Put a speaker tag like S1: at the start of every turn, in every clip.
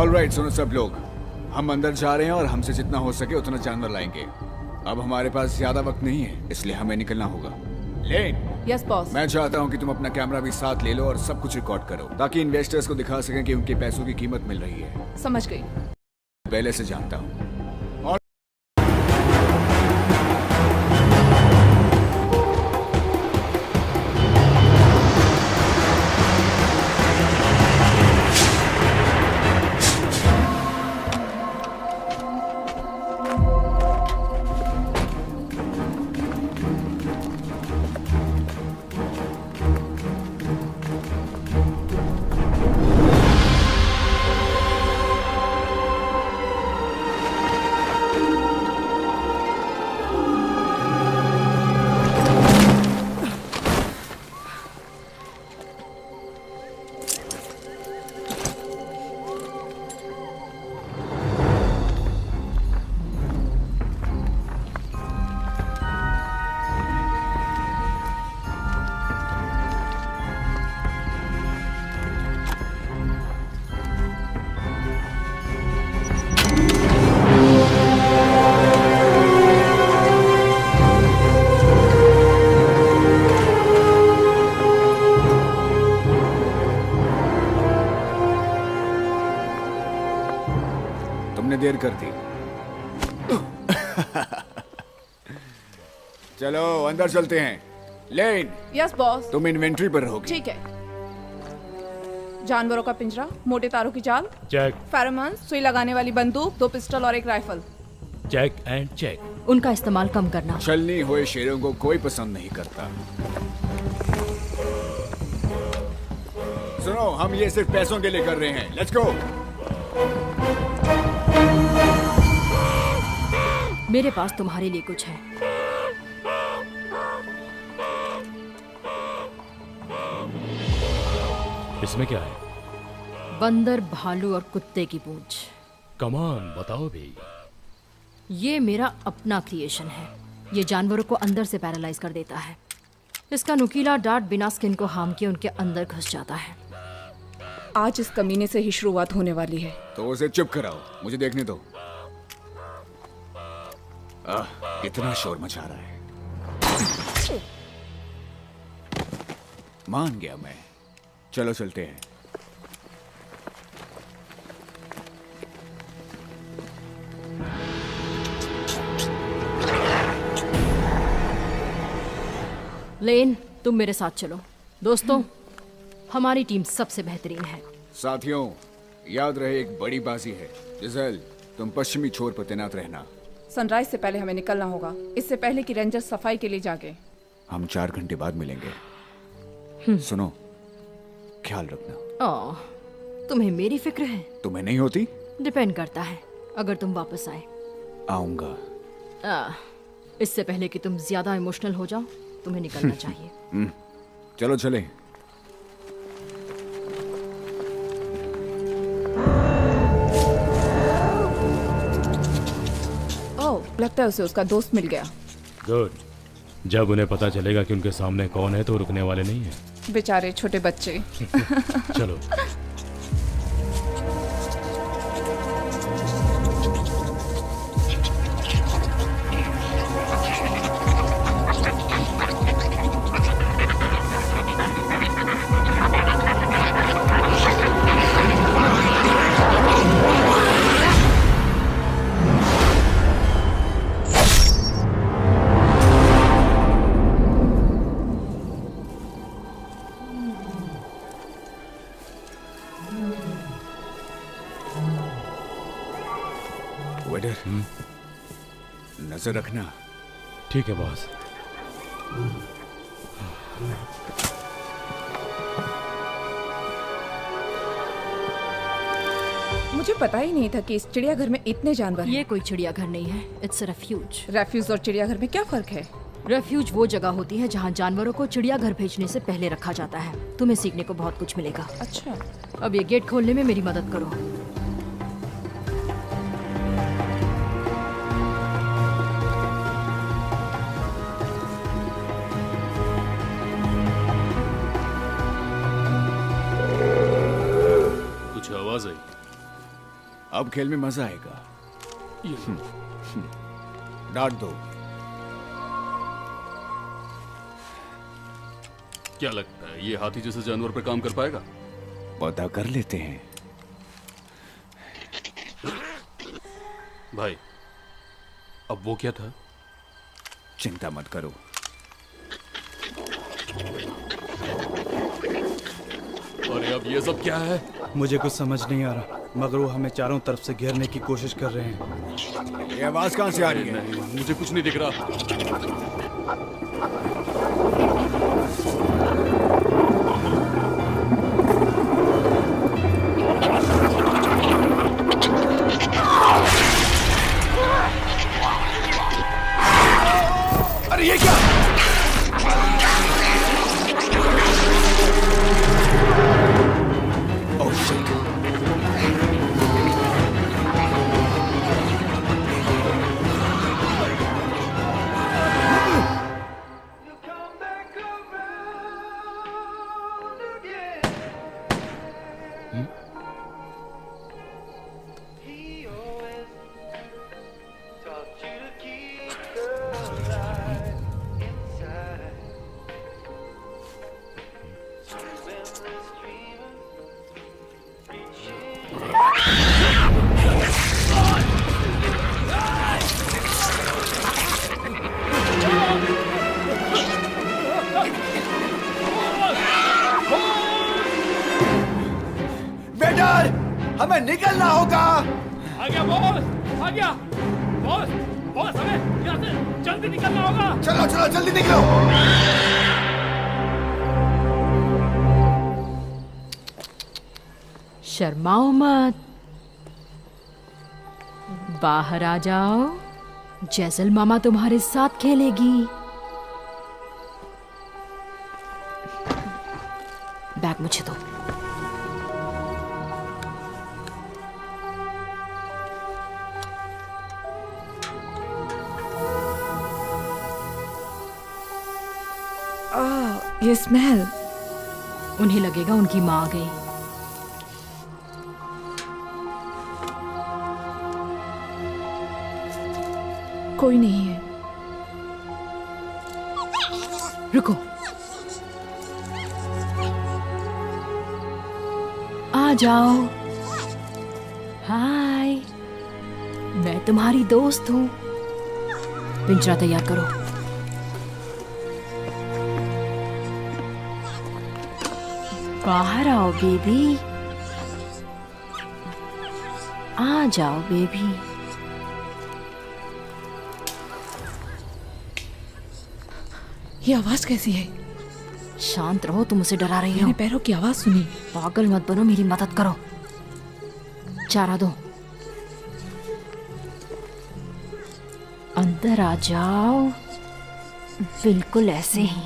S1: Alright, सुनो सब लोग, हम अंदर जा रहे हैं और हमसे जितना हो सके उतना जानवर लाएंगे। अब हमारे पास ज्यादा वक्त नहीं है, इसलिए हमें निकलना होगा। लेन,
S2: यस बॉस।
S1: मैं चाहता हूँ कि तुम अपना कैमरा भी साथ ले लो और सब कुछ रिकॉर्ड करो, ताकि इन्वेस्टर्स को दिखा सकें कि उनके पैसों की कीमत मिल रही है।
S2: समझ गई।
S1: पहले से जानता हूँ। तुमने देर कर दी। चलो अंदर चलते हैं। लेन,
S2: यस बॉस।
S1: तुम इन्वेंट्री पर रहोगी।
S2: ठीक है। जानवरों का पिंजरा, मोटे तारों की जाल,
S3: चेक।
S2: फेरोमोन, सुई लगाने वाली बंदूक, 2 पिस्टल और 1 राइफल।
S3: Check and check.
S4: उनका इस्तेमाल कम करना।
S1: छलनी हुए शेरों को कोई पसंद नहीं करता। सुनो, हम ये सिर्फ पैसों के लिए कर रहे हैं। Let's go.
S4: मेरे पास तुम्हारे लिए कुछ है।
S3: इसमें क्या है?
S4: बंदर, भालू और कुत्ते की पूंछ।
S3: कम ऑन, बताओ भी।
S4: ये मेरा अपना क्रिएशन है। ये जानवरों को अंदर से पैरालाइज कर देता है। इसका नुकीला डार्ट बिना स्किन को हार्म किए उनके अंदर घुस जाता है।
S2: आज इस कमीने से ही शुरुआत होने वाली है।
S1: तो उसे चुप कराओ, मुझे देखने दो। इतना शोर मचा रहा है। मान गया मैं। चलो चलते हैं।
S4: लेन, तुम मेरे साथ चलो। दोस्तों, हमारी टीम सबसे बेहतरीन है।
S1: साथियों, याद रहे एक बड़ी बाजी है। जिज़ेल, तुम पश्चिमी छोर पर तैनात रहना।
S2: सनराइज से पहले हमें निकलना होगा, इससे पहले कि रेंजर सफाई के लिए जागे।
S1: हम 4 घंटे बाद मिलेंगे। सुनो, ख्याल रखना।
S4: ओह, तुम्हें मेरी फिक्र है?
S1: तुम्हें नहीं होती?
S4: डिपेंड करता है। अगर तुम वापस आए।
S1: आऊंगा।
S4: इससे पहले कि तुम ज्यादा इमोशनल हो जाओ, तुम्हें निकलना चाहिए।
S1: चलो चलें।
S2: ओह, लगता है उसे उसका दोस्त मिल गया।
S3: गुड। जब उन्हें पता चलेगा कि उनके सामने कौन है तो रुकने वाले नहीं है।
S2: बेचारे छोटे बच्चे।
S3: चलो।
S1: वेडर, नजर रखना।
S3: ठीक है बॉस।
S2: मुझे पता ही नहीं था कि इस चिड़ियाघर में इतने जानवर हैं।
S4: ये कोई चिड़ियाघर नहीं है, इट्स रेफ्यूज।
S2: रेफ्यूज और चिड़ियाघर में क्या फर्क है?
S4: रेफ्यूज वो जगह होती है जहाँ जानवरों को चिड़ियाघर भेजने से पहले रखा जाता है। तुम्हें सीखने को बहुत कुछ मिलेगा।
S2: अच्छा,
S4: अब ये गेट खोलने में मेरी मदद करो।
S3: कुछ आवाज आई?
S1: अब खेल में मजा आएगा। डांट दो।
S5: क्या लगता है ये हाथी जैसे जानवर पर काम कर पाएगा?
S1: पता कर लेते हैं।
S5: भाई अब वो क्या था?
S1: चिंता मत करो।
S5: अरे अब ये सब क्या है?
S6: मुझे कुछ समझ नहीं आ रहा, मगर वो हमें चारों तरफ से घेरने की कोशिश कर रहे हैं।
S1: ये आवाज कहां से आ रही है?
S5: नहीं, मुझे कुछ नहीं दिख रहा।
S1: अरे ये क्या? Oh shit. वेटर, हमें निकलना होगा।
S7: आ गया बॉस, आ गया बॉस। बॉस हमें यहाँ से जल्दी निकलना होगा।
S1: चलो चलो जल्दी निकलो।
S4: शर्माओ मत, बाहर आ जाओ। जैसल मामा तुम्हारे साथ खेलेगी। बैग मुझे दो।
S2: ये स्मेल।
S4: उन्हें लगेगा उनकी माँ आ गई।
S2: कोई नहीं है।
S4: रुको, आ जाओ। हाय, मैं तुम्हारी दोस्त हूँ। पिंजरा तैयार करो। बाहर आओ बेबी, आ जाओ बेबी।
S2: ये आवाज कैसी है?
S4: शांत रहो, तुम उसे डरा रही हो।
S2: मैंने पैरों की आवाज सुनी।
S4: पागल मत बनो, मेरी मदद करो। चारा दो। अंदर आ जाओ। बिल्कुल ऐसे ही।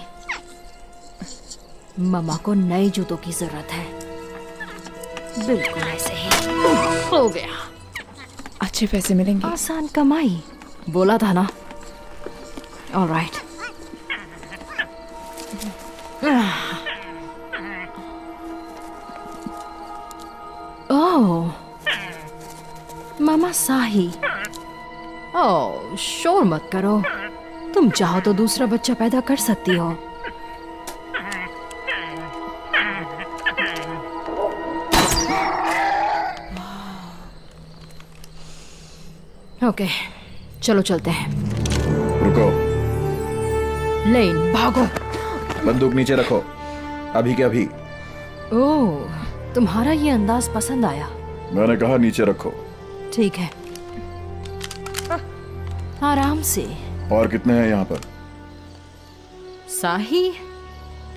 S4: मम्मा को नए जूतों की जरूरत है। बिल्कुल ऐसे ही। हो गया।
S2: अच्छे पैसे मिलेंगे।
S4: आसान कमाई, बोला था ना। ऑलराइट। ओह, मामा साही। ओह, शोर मत करो। तुम चाहो तो दूसरा बच्चा पैदा कर सकती हो। ओके, चलो चलते हैं।
S8: रुको,
S4: लेन भागो।
S8: बंदूक नीचे रखो, अभी के अभी।
S4: ओह, तुम्हारा ये अंदाज पसंद आया।
S8: मैंने कहा नीचे रखो।
S4: ठीक है, आराम से।
S8: और कितने हैं यहाँ पर?
S4: साही,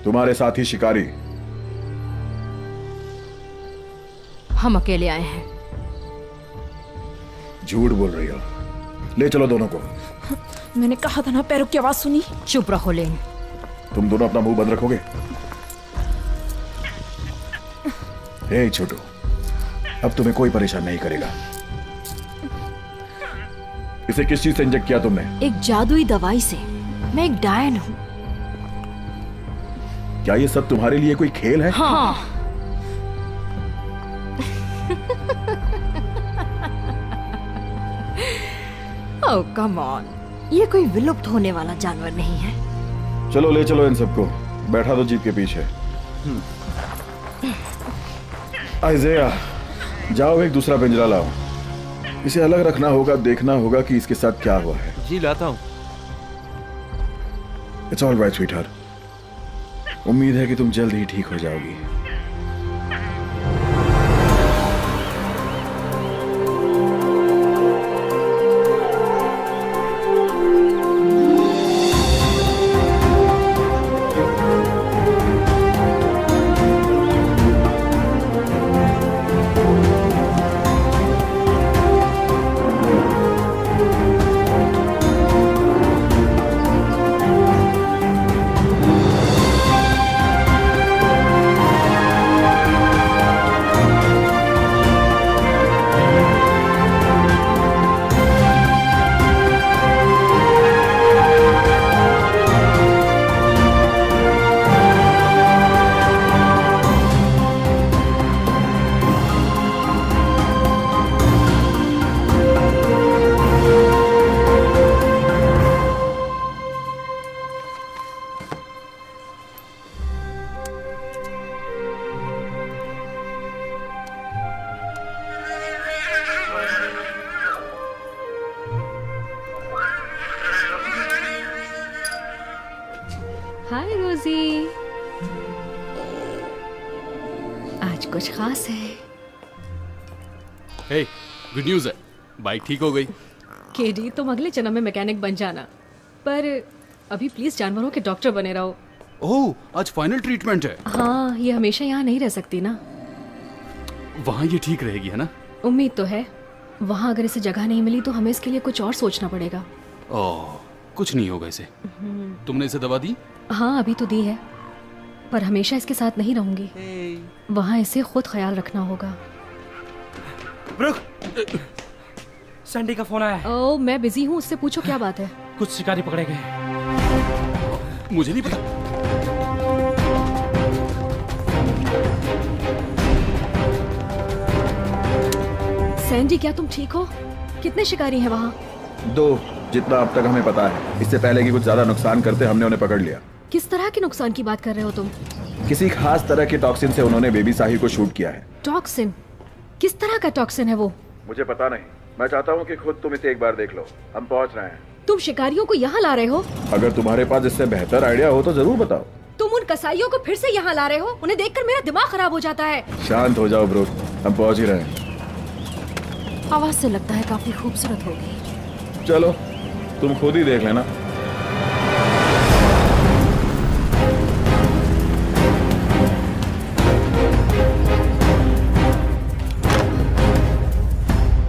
S8: तुम्हारे साथी शिकारी।
S4: हम अकेले आए हैं।
S8: झूठ बोल रही हो। ले चलो दोनों को।
S2: मैंने कहा था ना, पैरों की आवाज सुनी।
S4: चुप रहो लेन।
S8: तुम दोनों अपना मुंह बंद रखोगे? हे छोटू, अब तुम्हें कोई परेशान नहीं करेगा। इसे किस चीज से इंजेक्ट किया तुमने?
S4: एक जादुई दवाई से। मैं एक डायन हूँ।
S8: क्या ये सब तुम्हारे लिए कोई खेल है?
S4: हाँ। ओह कम ऑन, ये कोई विलुप्त होने वाला जानवर नहीं है।
S8: चलो ले चलो इन सबको, बैठा दो जीप के पीछे। आइज़ेया, जाओ एक दूसरा पिंजरा लाओ। इसे अलग रखना होगा, देखना होगा कि इसके साथ क्या हुआ है।
S7: जी लाता हूँ।
S8: It's all right sweetheart. उम्मीद है कि तुम जल्द ही ठीक हो जाओगी।
S4: हाय रोजी, आज कुछ खास है?
S5: हे, गुड न्यूज़ है, बाइक ठीक हो गई।
S4: केडी, तुम अगले जन्म में मैकेनिक बन जाना, पर अभी प्लीज जानवरों के डॉक्टर बने रहो।
S5: ओह, आज फाइनल ट्रीटमेंट है।
S4: हाँ, ये हमेशा यहाँ नहीं रह सकती ना।
S5: वहाँ ये ठीक रहेगी है ना?
S4: उम्मीद तो है। वहाँ अगर इसे जगह नहीं मिली तो हमें इसके लिए कुछ और सोचना पड़ेगा।
S5: ओह, कुछ नहीं होगा इसे। तुमने इसे दवा दी?
S4: हाँ, अभी तो दी है, पर हमेशा इसके साथ नहीं रहूंगी। वहाँ इसे खुद ख्याल रखना होगा।
S7: रुक, सैंडी का फोन आया।
S4: ओ, मैं बिजी हूँ, उससे पूछो क्या बात है।
S7: कुछ शिकारी पकड़े गए।
S5: मुझे नहीं पता।
S4: सैंडी, क्या तुम ठीक हो? कितने शिकारी हैं वहाँ?
S8: 2, जितना अब तक हमें पता है। इससे पहले कि कुछ ज्यादा नुकसान करते हमने उन्हें पकड़ लिया।
S4: किस तरह के नुकसान की बात कर रहे हो तुम?
S8: किसी खास तरह के टॉक्सिन से उन्होंने बेबी साही को शूट किया है।
S4: टॉक्सिन? किस तरह का टॉक्सिन है वो?
S8: मुझे पता नहीं, मैं चाहता हूँ कि खुद तुम इसे एक बार देख लो। हम पहुँच रहे हैं।
S4: तुम शिकारियों को यहाँ ला रहे हो?
S8: अगर तुम्हारे पास इससे बेहतर आइडिया हो तो जरूर बताओ।
S4: तुम उन कसाईयों को फिर से यहाँ ला रहे हो? उन्हें देखकर मेरा दिमाग खराब हो जाता है।
S8: शांत हो जाओ ब्रो, हम पहुँच ही रहे हैं।
S4: आवाज से लगता है काफी खूबसूरत होगी।
S8: चलो तुम खुद ही देख लेना।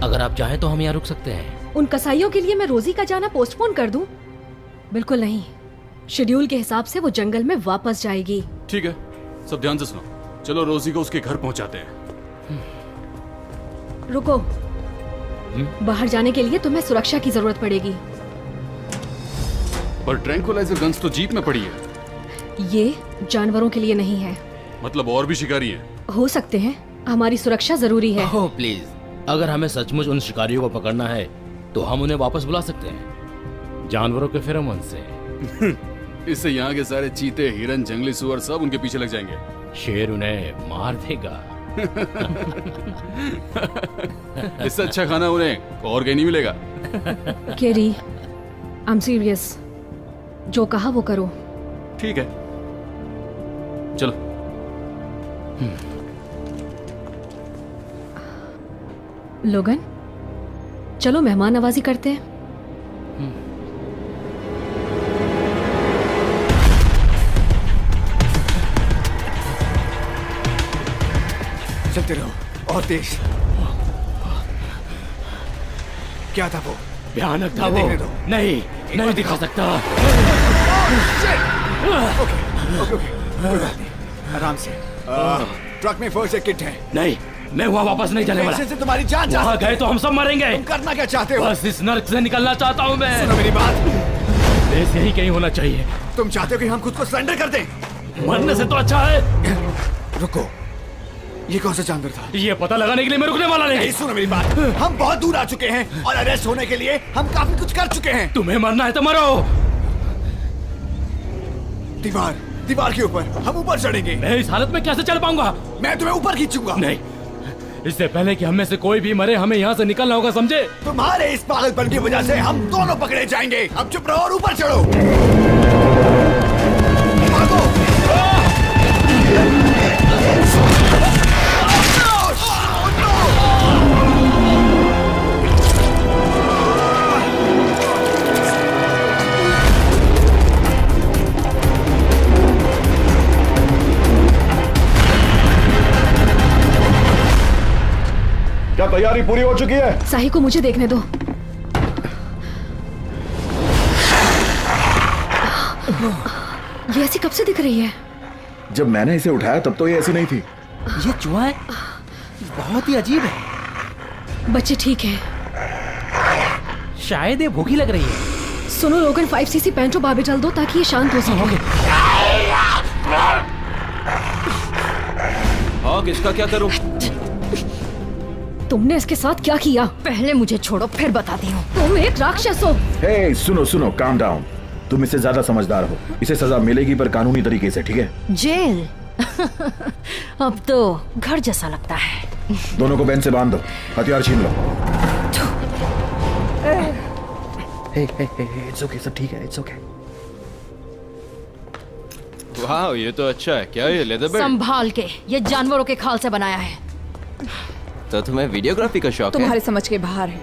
S9: अगर आप चाहें तो हम यहाँ रुक सकते हैं।
S4: उन कसाईयों के लिए मैं रोजी का जाना पोस्टपोन कर दूं? बिल्कुल नहीं। शेड्यूल के हिसाब से वो जंगल में वापस जाएगी।
S5: ठीक है, सब ध्यान से सुनो। चलो रोजी को उसके घर पहुंचाते हैं।
S4: रुको, बाहर जाने के लिए तुम्हें सुरक्षा की जरूरत पड़ेगी।
S5: पर ट्रैंकुलाइजर गन्स तो जीप में पड़ी है।
S4: ये जानवरों के लिए नहीं है।
S5: मतलब और भी शिकारी हैं?
S4: हो सकते हैं, हमारी सुरक्षा जरूरी है।
S9: ओह प्लीज, अगर हमें सचमुच उन शिकारियों को पकड़ना है तो हम उन्हें वापस बुला सकते हैं,
S3: जानवरों के फेरोमोन से।
S5: इससे यहाँ के सारे चीते, हिरन, जंगली सुअर सब उनके पीछे लग जाएंगे।
S3: शेर उन्हें मार देगा।
S5: इससे अच्छा खाना उन्हें और कहीं नहीं मिलेगा।
S4: केरी, आई एम सीरियस। जो कहा वो करो।
S5: ठीक है, चलो।
S4: लोगन, चलो मेहमान नवाजी करते हैं।
S1: चलते रहो और तेज। क्या था वो?
S3: भयानक था वो।
S1: देखने दो।
S3: नहीं दिखा सकता।
S1: ओके, कोई बात नहीं, आराम से। ट्रक में फर्स्ट एड किट है।
S3: नहीं, मैं वहाँ वापस नहीं जाने वाला।
S1: से तुम्हारी जान जा
S3: वहाँ
S1: सकती
S3: गए
S1: है।
S3: तो हम सब मरेंगे।
S1: तुम करना क्या चाहते हो?
S3: बस इस नर्क से निकलना चाहता हूँ मैं।
S1: सुनो मेरी बात।
S3: देश यही कहीं होना चाहिए।
S1: तुम चाहते हो कि हम खुद को सरेंडर कर दें?
S3: मरने से तो अच्छा है।
S1: रुको, ये कौन सा जानवर था?
S3: ये पता लगाने के लिए मैं रुकने वाला नहीं।
S1: सुनो मेरी बात, हम बहुत दूर आ चुके हैं और अरेस्ट होने के लिए हम काफी कुछ कर चुके हैं।
S3: तुम्हें मरना है तो मरो।
S1: दीवार के ऊपर हम ऊपर चढ़ेंगे।
S3: मैं इस हालत में कैसे चढ़ पाऊंगा?
S1: मैं तुम्हें ऊपर खींचूंगा।
S3: नहीं, इससे पहले कि हम में से कोई भी मरे हमें यहाँ से निकलना होगा, समझे?
S1: तुम्हारे इस पागलपन की वजह से हम दोनों पकड़े जाएंगे। अब चुप रहो और ऊपर चढ़ो। भागो।
S8: क्या तैयारी पूरी हो चुकी है?
S4: साही को मुझे देखने दो। ये ऐसी कब से दिख रही है?
S8: जब मैंने इसे उठाया तब तो ये ऐसी नहीं थी।
S10: ये चूहा है, बहुत ही अजीब है।
S4: बच्चे ठीक है?
S10: शायद ये भूखी लग रही है।
S4: सुनो लोगन, 5cc पेंटो बार्बिटल दो ताकि ये शांत हो सके।
S5: हॉक, इसका क्या करूं?
S4: तुमने इसके साथ क्या किया? पहले मुझे छोड़ो, फिर बताती हूँ। तुम एक राक्षस हो।
S8: हे, सुनो, काम डाउन। तुम इससे ज्यादा समझदार हो। इसे सजा मिलेगी पर कानूनी तरीके से, ठीक है?
S4: जेल? अब तो घर जैसा लगता है।
S8: दोनों को बेंच से बांध दो, हथियार छीन लो।
S10: इट्स ओके, सब ठीक है, इट्स ओके।
S5: वाह, ये तो अच्छा है। क्या ये लेदर बेल्ट?
S4: संभाल के, ये जानवरों के खाल से बनाया है।
S5: तो तुम्हें वीडियोग्राफी का शौक है?
S2: तुम्हारे समझ के बाहर है।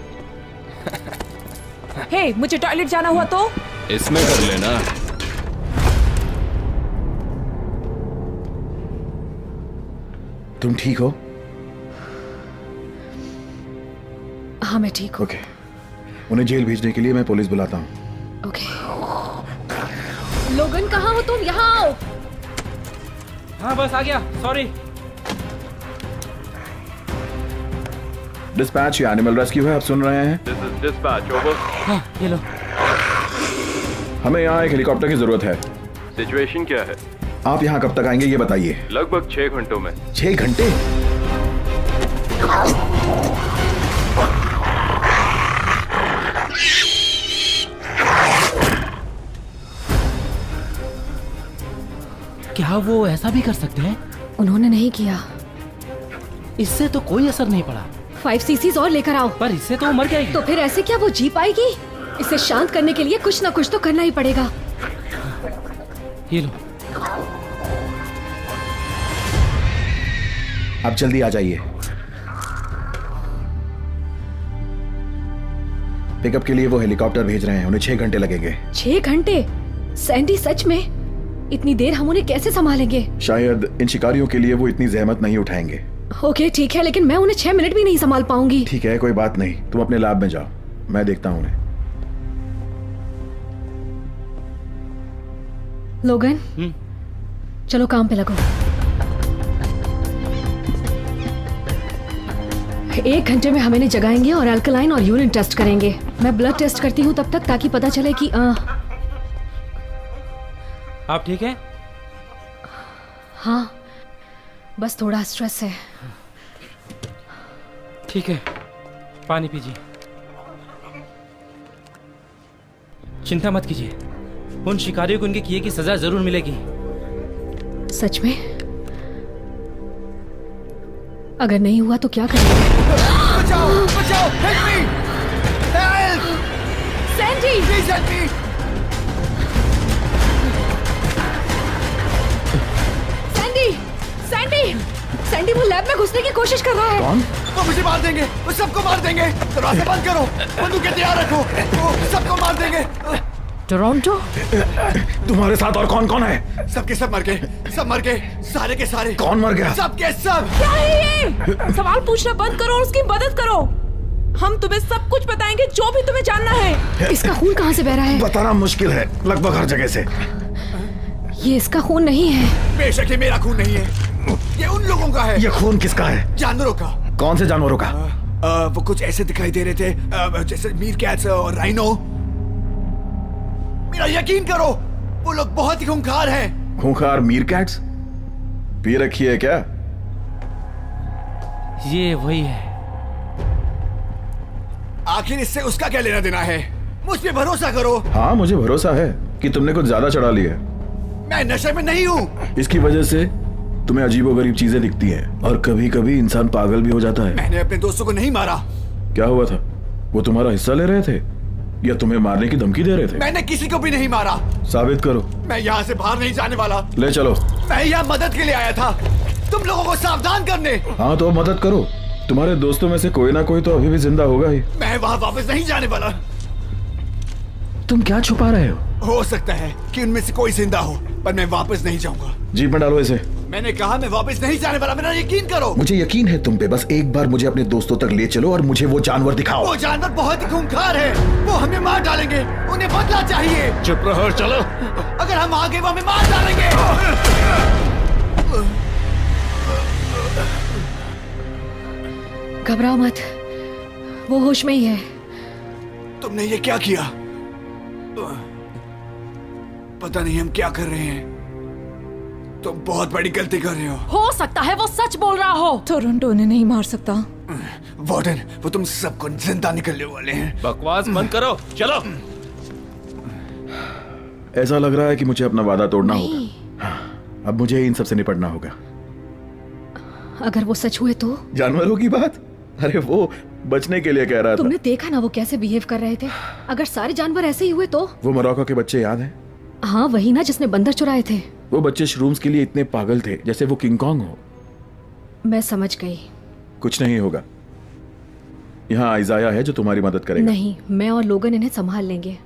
S2: हे, मुझे टॉयलेट जाना हुआ तो
S5: इसमें कर लेना।
S8: तुम ठीक हो?
S4: हाँ, मैं ठीक हूँ।
S8: ओके, उन्हें जेल भेजने के लिए मैं पुलिस बुलाता हूँ।
S4: ओके। लोगन, कहाँ हो तुम? यहाँ आओ।
S10: हाँ बस आ गया, सॉरी।
S8: डिस्पैच, ये एनिमल रेस्क्यू है, आप सुन रहे हैं?
S5: Dispatch, over.
S10: हाँ, ये लो।
S8: हमें यहाँ एक हेलीकॉप्टर की जरूरत है।
S5: सिचुएशन क्या है?
S8: आप यहाँ कब तक आएंगे ये बताइए।
S5: लगभग 6 घंटों में।
S8: 6 घंटे?
S10: क्या वो ऐसा भी कर सकते हैं?
S4: उन्होंने नहीं किया।
S10: इससे तो कोई असर नहीं पड़ा।
S4: 5cc और लेकर आओ।
S10: पर इससे तो वो मर जाएगी।
S4: तो फिर ऐसे क्या वो जी पाएगी? इसे शांत करने के लिए कुछ ना कुछ तो करना ही पड़ेगा।
S10: ये लो।
S8: आप जल्दी आ जाइए। पिकअप के लिए वो हेलीकॉप्टर भेज रहे हैं, उन्हें 6 घंटे लगेंगे।
S4: 6 घंटे? सैंडी, सच में? इतनी देर हम उन्हें कैसे संभालेंगे?
S8: शायद इन शिकारियों के लिए वो इतनी जहमत नहीं उठाएंगे।
S4: ओके ठीक है, लेकिन मैं उन्हें 6 मिनट भी नहीं संभाल पाऊंगी।
S8: ठीक है, कोई बात नहीं, तुम अपने लैब में जाओ, मैं देखता हूँ उन्हें।
S4: लोगन, चलो काम पे लगो। 1 घंटे में हम इन्हें जगाएंगे और अल्कलाइन और यूरिन टेस्ट करेंगे। मैं ब्लड टेस्ट करती हूँ तब तक, ताकि पता चले कि
S10: आप ठीक है?
S4: हाँ, बस थोड़ा स्ट्रेस है।
S10: ठीक है, पानी पीजिए। चिंता मत कीजिए, उन शिकारियों को उनके किए की सजा जरूर मिलेगी।
S4: सच में? अगर नहीं हुआ तो क्या करेंगे?
S1: बचाओ, बचाओ, help me! Help!
S4: Sandy!
S1: Please help me!
S4: Sandy! Sandy! Sandy, वो लैब में घुसने की कोशिश कर रहा है।
S8: कौन?
S1: वो मुझे मार देंगे, वो सबको मार देंगे। दरवाजा बंद करो, बंदूकें तैयार रखो, वो सबको मार देंगे।
S4: टोरंटो?
S8: तुम्हारे साथ और कौन कौन है?
S1: सबके सब मर गए, सब मर गए, सारे के सारे।
S8: कौन मर गया?
S1: सबके सब।
S2: क्या है ये? सवाल पूछना बंद करो और उसकी मदद करो। हम तुम्हें सब कुछ बताएंगे जो भी तुम्हें जानना है।
S4: इसका खून कहाँ से बह रहा है?
S8: बताना मुश्किल है, लगभग हर जगह से।
S4: ये इसका खून नहीं है।
S1: बेशक ये मेरा खून नहीं है, ये उन लोगों का है।
S8: ये खून किसका है?
S1: जानवरों का।
S8: कौन से जानवरों का?
S1: वो कुछ ऐसे दिखाई दे रहे थे जैसे मीर कैट्स और राइनो। मेरा यकीन करो, वो लोग बहुत ही खूंखार हैं।
S8: खूंखार मीरकैट्स? पी रखी है क्या?
S10: ये वही है।
S1: आखिर इससे उसका क्या लेना देना है? मुझ पे भरोसा करो।
S8: हाँ, मुझे भरोसा है कि तुमने कुछ ज्यादा चढ़ा लिया है।
S1: मैं नशे में नहीं हूँ।
S8: इसकी वजह से तुम्हें अजीबोगरीब चीजें दिखती हैं और कभी कभी इंसान पागल भी हो जाता है।
S1: मैंने अपने दोस्तों को नहीं मारा।
S8: क्या हुआ था? वो तुम्हारा हिस्सा ले रहे थे या तुम्हें मारने की धमकी दे रहे थे?
S1: मैंने किसी को भी नहीं मारा।
S8: साबित करो।
S1: मैं यहाँ से बाहर नहीं जाने वाला।
S8: ले चलो।
S1: मैं यहाँ मदद के लिए आया था, तुम लोगों को सावधान करने।
S8: हाँ तो मदद करो। तुम्हारे दोस्तों में से कोई ना कोई तो अभी भी जिंदा होगा ही।
S1: मैं वहाँ वापस नहीं जाने वाला।
S8: तुम क्या छुपा रहे
S1: हो सकता है कि उनमें से कोई जिंदा हो, पर मैं वापस नहीं जाऊंगा।
S8: जीप में डालो इसे।
S1: मैंने कहा मैं वापस नहीं जाने वाला, मेरा यकीन करो।
S8: मुझे यकीन है तुम पे। बस एक बार मुझे अपने दोस्तों तक ले चलो और मुझे वो जानवर दिखाओ।
S1: वो जानवर बहुत ही खूंखार है, वो हमें मार डालेंगे। उन्हें बदला चाहिए।
S3: चुप रहो, चलो।
S1: अगर हम आगे वो हमें मार डालेंगे।
S4: घबराओ मत, वो होश में ही है।
S1: तुमने ये क्या किया? पता नहीं हम क्या कर रहे हैं। तुम बहुत बड़ी गलती कर रहे
S4: हो सकता है वो सच बोल रहा हो।
S2: टोरंटो उन्हें नहीं मार सकता।
S1: वार्डन, वो तुम सबको जिंदा निकलने वाले हैं।
S9: बकवास बंद करो, चलो।
S8: ऐसा लग रहा है कि मुझे अपना वादा तोड़ना होगा। हाँ, अब मुझे इन सब से निपटना होगा।
S4: अगर वो सच हुए तो?
S8: जानवरों की बात? अरे वो बचने के लिए कह रहा था।
S4: तुमने देखा ना वो कैसे बिहेव कर रहे थे। अगर सारे जानवर ऐसे ही हुए तो?
S8: वो मोरक्को के बच्चे याद हैं?
S4: हाँ, वही ना जिसने बंदर चुराए थे।
S8: वो बच्चे श्रूम्स के लिए इतने पागल थे जैसे वो किंग कॉन्ग हो।
S4: मैं समझ गई।
S8: कुछ नहीं होगा। यहाँ आइजाया है जो तुम्हारी मदद करेगा।
S4: नहीं, मैं और लोगन इन्हें संभाल लेंगे।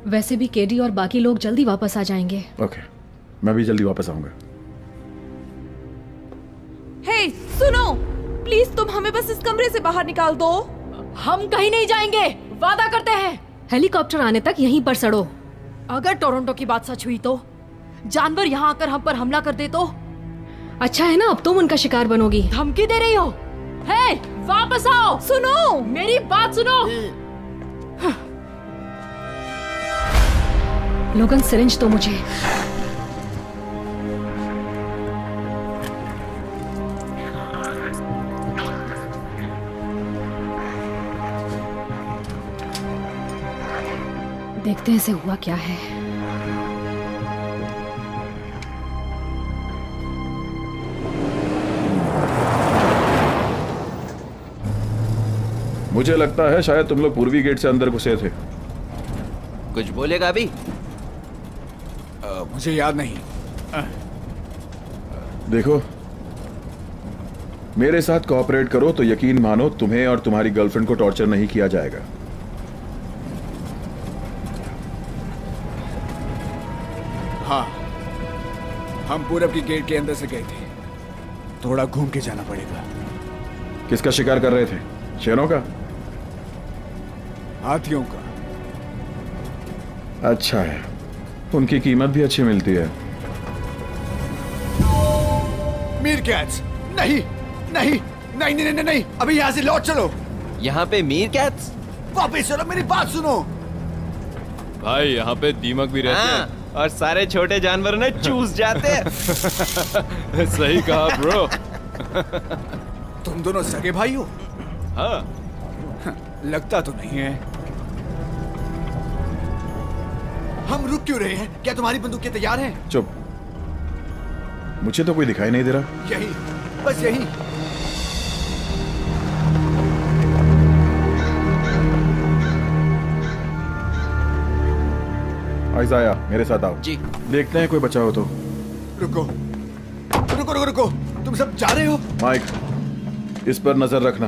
S4: वैसे भी केडी और बाकी लोग जल्दी वापस आ जाएंगे।
S8: ओके, मैं भी जल्दी वापस आऊंगा।
S2: हे, सुनो, प्लीज तुम हमें बस इस कमरे से बाहर निकाल दो।
S4: हम कहीं नहीं जाएंगे, वादा करते हैं। हेलीकॉप्टर आने तक यहीं पर सड़ो। अगर टोरंटो की बात सच हुई तो जानवर यहाँ आकर हम पर हमला कर दे तो? अच्छा है ना, अब तुम उनका शिकार बनोगी। धमकी दे रही हो? हे, वापस आओ।
S2: सुनो,
S4: मेरी बात सुनो। लोगन, सिरिंज तो मुझे। देखते हैं इसे हुआ क्या है।
S8: मुझे लगता है शायद तुम लोग पूर्वी गेट से अंदर घुसे थे।
S9: कुछ बोलेगा अभी?
S1: मुझे याद नहीं।
S8: देखो, मेरे साथ कोऑपरेट करो तो यकीन मानो तुम्हें और तुम्हारी गर्लफ्रेंड को टॉर्चर नहीं किया जाएगा।
S1: हाँ, हम पूरब की गेट के अंदर से गए थे। थोड़ा घूम के जाना पड़ेगा।
S8: किसका शिकार कर रहे थे? शेरों का?
S1: हाथियों का।
S8: अच्छा है, उनकी कीमत भी अच्छी मिलती है।
S1: मीर कैट्स, नहीं नहीं नहीं नहीं नहीं नहीं, अभी यहाँ से लौट चलो।
S9: यहाँ पे मीर कैट्स?
S1: वापस चलो, मेरी बात सुनो।
S5: भाई यहाँ पे दीमक भी रहते हैं
S9: और सारे छोटे जानवर ने चूस जाते हैं।
S5: सही कहा ब्रो।
S1: तुम दोनों सगे भाई हो?
S5: हाँ,
S1: लगता तो नहीं है। हम रुक क्यों रहे हैं? क्या तुम्हारी बंदूकें तैयार हैं?
S8: चुप, मुझे तो कोई दिखाई नहीं दे रहा।
S1: यही, बस यही।
S8: आइजाया, मेरे साथ आओ।
S9: जी।
S8: देखते हैं कोई बचा हो तो।
S1: रुको रुको रुको रुको, तुम सब जा रहे हो?
S8: माइक, इस पर नजर रखना।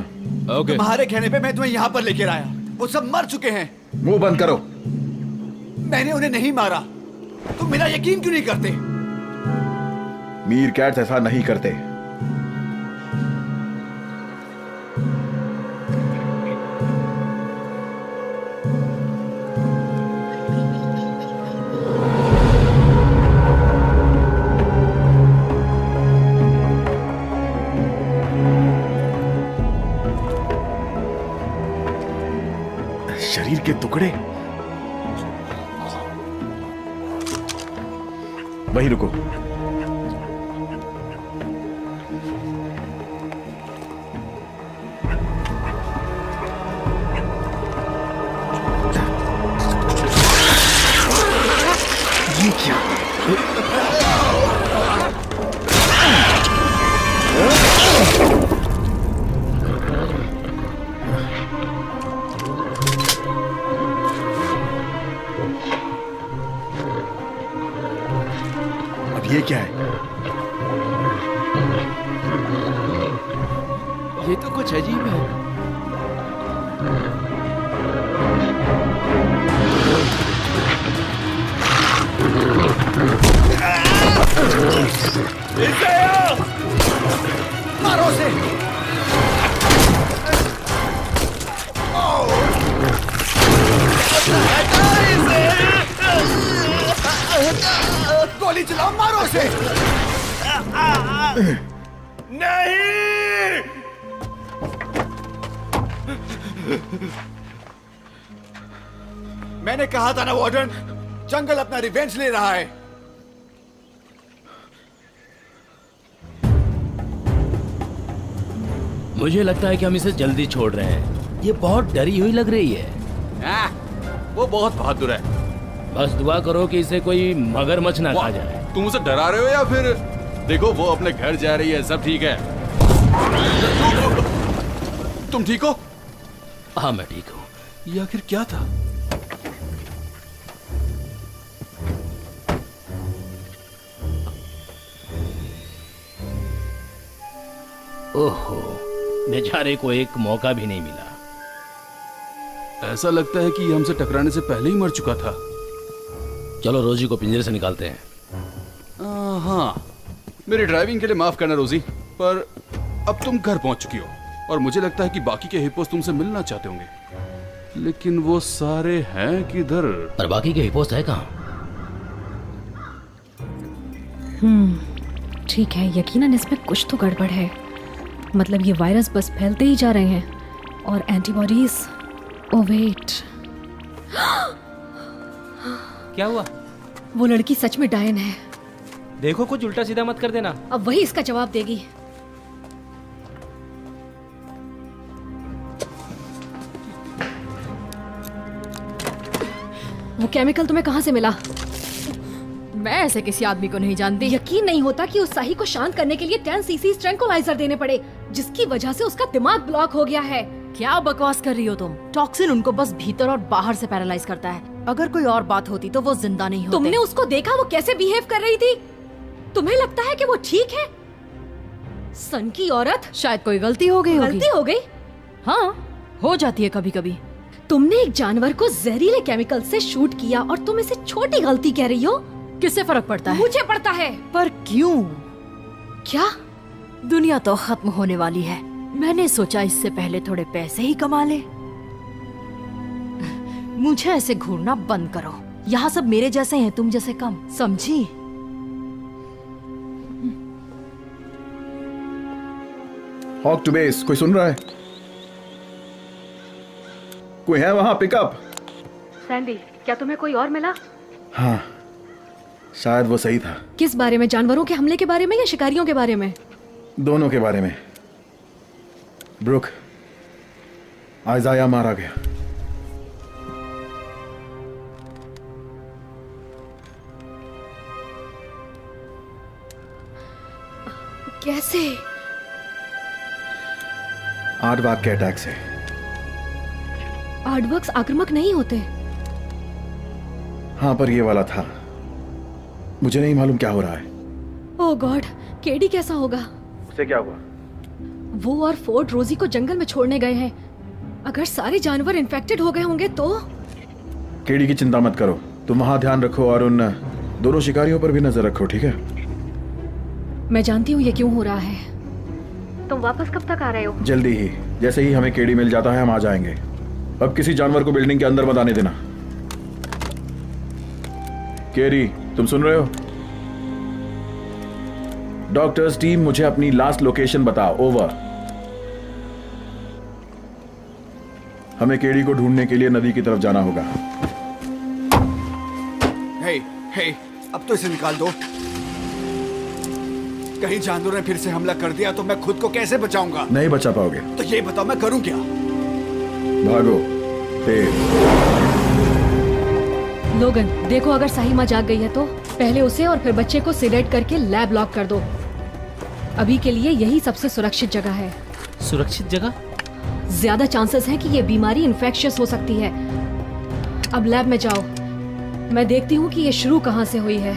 S5: ओके।
S1: तुम्हारे कहने पे मैं तुम्हें यहाँ पर लेकर आया। वो सब मर चुके हैं।
S8: मुंह बंद करो।
S1: मैंने उन्हें नहीं मारा। तुम मेरा यकीन क्यों नहीं करते?
S8: मीर कैट्स ऐसा नहीं करते। शरीर के टुकड़े। वहीं रुको। ये क्या है?
S9: ये तो कुछ अजीब है।
S1: मारो उसे! गोली चलाओ, मारो उसे! नहीं! मैंने कहा था ना वार्डन, जंगल अपना रिवेंज ले रहा है।
S9: मुझे लगता है कि हम इसे जल्दी छोड़ रहे हैं। ये बहुत डरी हुई लग रही है।
S5: वो बहुत बहादुर है।
S9: बस दुआ करो कि इसे कोई मगरमच्छ ना खा जाए।
S5: तुम उसे डरा रहे हो या फिर? देखो वो अपने घर जा रही है, सब ठीक है। तुम ठीक हो?
S9: हाँ मैं ठीक हूँ।
S5: ये आखिर क्या था?
S9: ओहो, बेचारे को एक मौका भी नहीं मिला।
S5: ऐसा लगता है कि ये हमसे टकराने से पहले ही मर चुका था।
S9: चलो रोजी को पिंजरे से निकालते हैं।
S5: हाँ, मेरी ड्राइविंग के लिए माफ करना रोजी, पर अब तुम घर पहुंच चुकी हो और मुझे लगता है कि बाकी के हिप्पोस तुमसे मिलना चाहते होंगे, लेकिन वो सारे हैं किधर?
S9: पर बाकी के हिप्पोस है कहाँ?
S4: ठीक है, यकीनन इसमें कुछ तो गड़बड़ है। मतलब ये वायरस बस फैलते ही जा रहे हैं और एंटीबॉडीज। ओह वेट,
S10: क्या हुआ?
S4: वो लड़की सच में डायन है।
S10: देखो कुछ उल्टा सीधा मत कर देना।
S4: अब वही इसका जवाब देगी। वो केमिकल तुम्हें कहाँ से मिला? मैं ऐसे किसी आदमी को नहीं जानती। यकीन नहीं होता कि उस साही को शांत करने के लिए 10 सीसी ट्रैंकुलाइजर देने पड़े, जिसकी वजह से उसका दिमाग ब्लॉक हो गया है।
S11: क्या बकवास कर रही हो तुम? टॉक्सिन उनको बस भीतर और बाहर से पैरालाइज करता है। अगर कोई और बात होती तो वो जिंदा नहीं होते।
S4: तुमने उसको देखा वो कैसे बिहेव कर रही थी? तुम्हें लगता है कि वो ठीक है? सन की औरत।
S11: शायद कोई गलती हो गई होगी।
S4: गलती हो गई?
S11: हाँ, हो जाती है कभी कभी।
S4: तुमने एक जानवर को जहरीले केमिकल से शूट किया और तुम इसे छोटी गलती कह रही हो?
S11: किससे फर्क पड़ता है?
S4: मुझे पड़ता है।
S11: पर क्यों?
S4: क्या?
S11: दुनिया तो खत्म होने वाली है। मैंने सोचा इससे पहले थोड़े पैसे ही कमा ले। मुझे ऐसे घूरना बंद करो। यहाँ सब मेरे जैसे हैं, तुम जैसे कम, समझी?
S8: हॉक टू बेस, कोई सुन रहा है? कोई है वहां? पिकअप।
S4: सैंडी, क्या तुम्हें कोई और मिला?
S8: हाँ, शायद वो सही था।
S4: किस बारे में? जानवरों के हमले के बारे में या शिकारियों के बारे में?
S8: दोनों के बारे में। ब्रुक, आइजाया मारा गया।
S4: कैसे?
S8: आर्डवाक के अटैक से।
S4: आर्डवर्क्स आक्रामक नहीं होते।
S8: हाँ, पर ये वाला था। मुझे नहीं मालूम क्या हो रहा है।
S4: ओह गॉड, केडी कैसा होगा?
S8: उसे क्या हुआ?
S4: वो और फोर्ड रोजी को जंगल में छोड़ने गए हैं। अगर सारे जानवर इन्फेक्टेड हो गए होंगे तो?
S8: केडी की चिंता मत करो, तुम वहां ध्यान रखो और उन दोनों शिकारियों पर भी नजर रखो, ठीक है?
S4: मैं जानती हूँ ये क्यों हो रहा है। तुम वापस कब तक आ रहे हो?
S8: जल्दी ही, जैसे ही हमें केडी मिल जाता है हम आ जाएंगे। अब किसी जानवर को बिल्डिंग के अंदर मत आने देना। केरी, तुम सुन रहे हो? डॉक्टर्स टीम, मुझे अपनी लास्ट लोकेशन बताओ। ओवर। हमें केडी को ढूंढने के लिए नदी की तरफ जाना होगा।
S1: हे, हे, अब तो इसे निकाल दो। कहीं जानवरों ने फिर से हमला कर दिया तो मैं खुद को कैसे बचाऊंगा?
S8: नहीं बचा पाओगे।
S1: तो ये बताओ मैं करूं क्या?
S8: भागो तेज।
S4: लोगन, देखो अगर साही माँ जाग गई है तो पहले उसे और फिर बच्चे को सिलेक्ट करके लैब लॉक कर दो। अभी के लिए यही सबसे सुरक्षित जगह है।
S10: सुरक्षित जगह?
S4: ज्यादा चांसेस हैं कि ये बीमारी इन्फेक्शियस हो सकती है। अब लैब में जाओ, मैं देखती हूँ कि ये शुरू कहाँ से हुई है।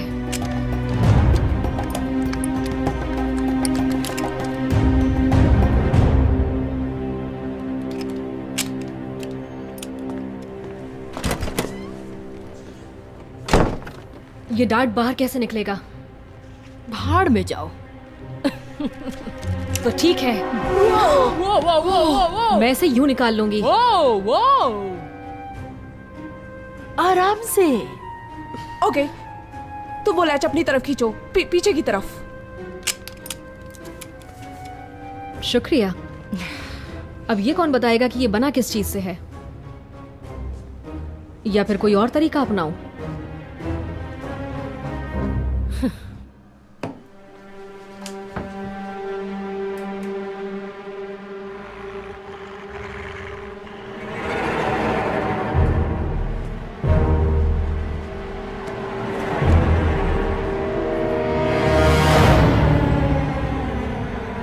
S4: ये डार्ट बाहर कैसे निकलेगा?
S11: भाड़ में जाओ।
S4: तो ठीक है,
S2: वो वो वो वो वो
S4: मैं इसे यूं निकाल लूंगी।
S2: वो
S11: आराम से।
S2: ओके, तो वो लैच अपनी तरफ खींचो, पीछे की तरफ।
S4: शुक्रिया। अब ये कौन बताएगा कि ये बना किस चीज से है, या फिर कोई और तरीका अपनाऊं?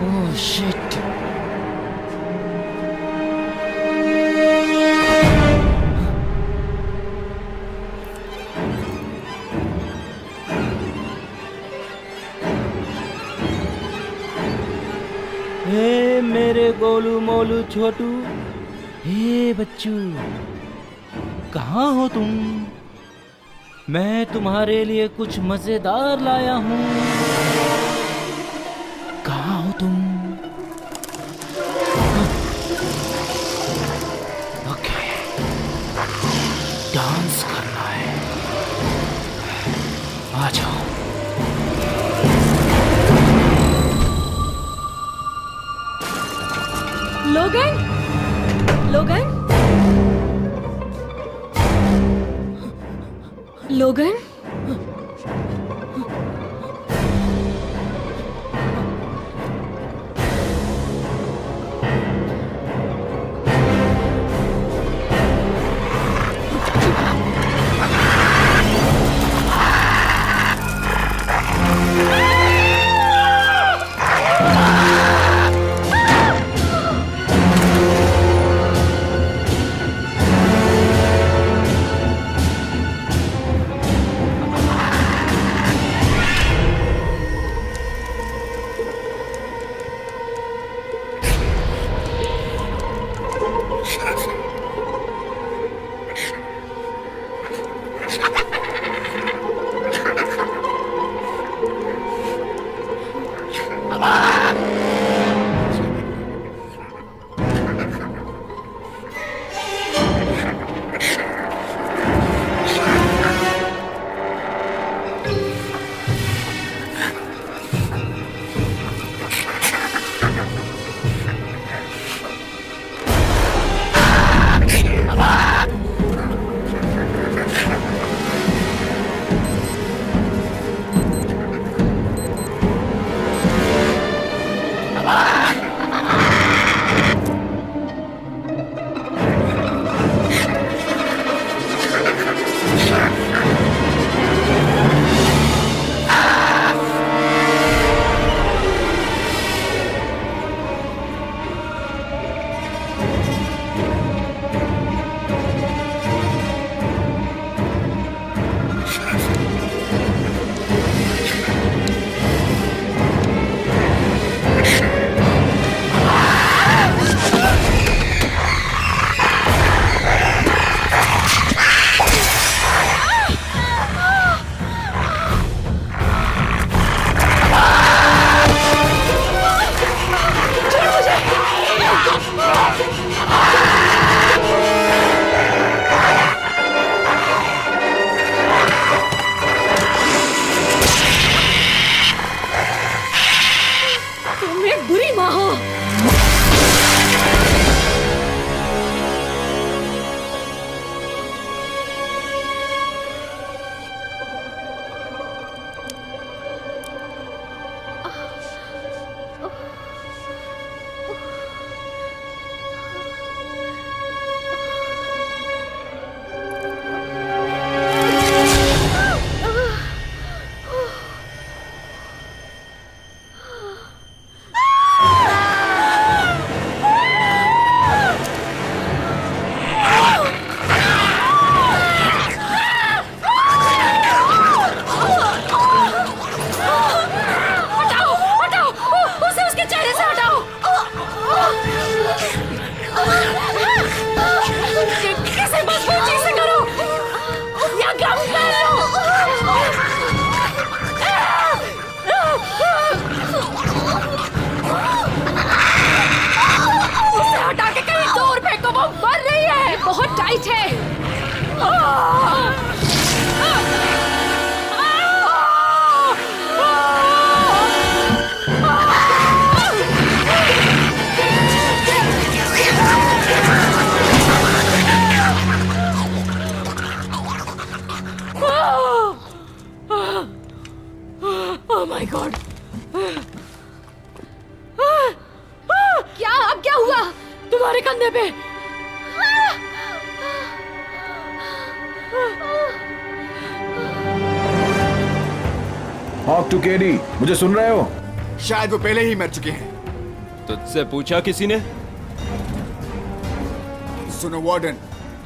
S10: Oh shit. हे मेरे गोलू मोलू छोटू, हे बच्चू, कहाँ हो तुम? मैं तुम्हारे लिए कुछ मजेदार लाया हूँ। कहाँ हो तुम? ओके, डांस करना है। आ जाओ।
S4: लोगन, लोगन, लोगन, तुम्हारे कंधे पे।
S8: हॉक टू केडी, मुझे सुन रहे हो?
S1: शायद वो पहले ही मर चुके हैं।
S7: तुझसे पूछा किसी ने?
S1: सुनो वार्डन,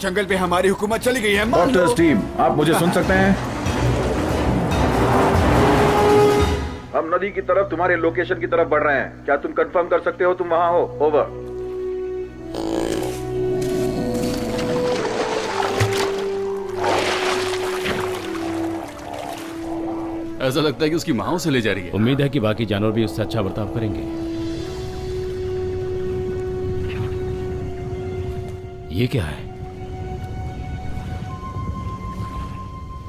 S1: जंगल पे हमारी हुकूमत चली गई है, मान लो।
S8: डॉक्टर्स टीम, आप मुझे सुन सकते हैं? हम नदी की तरफ तुम्हारे लोकेशन की तरफ बढ़ रहे हैं। क्या तुम कंफर्म कर सकते हो तुम वहां हो? ओवर।
S5: ऐसा लगता है कि उसकी माँ उसे ले जा रही है।
S3: उम्मीद है कि बाकी जानवर भी उससे अच्छा बर्ताव करेंगे। ये क्या है?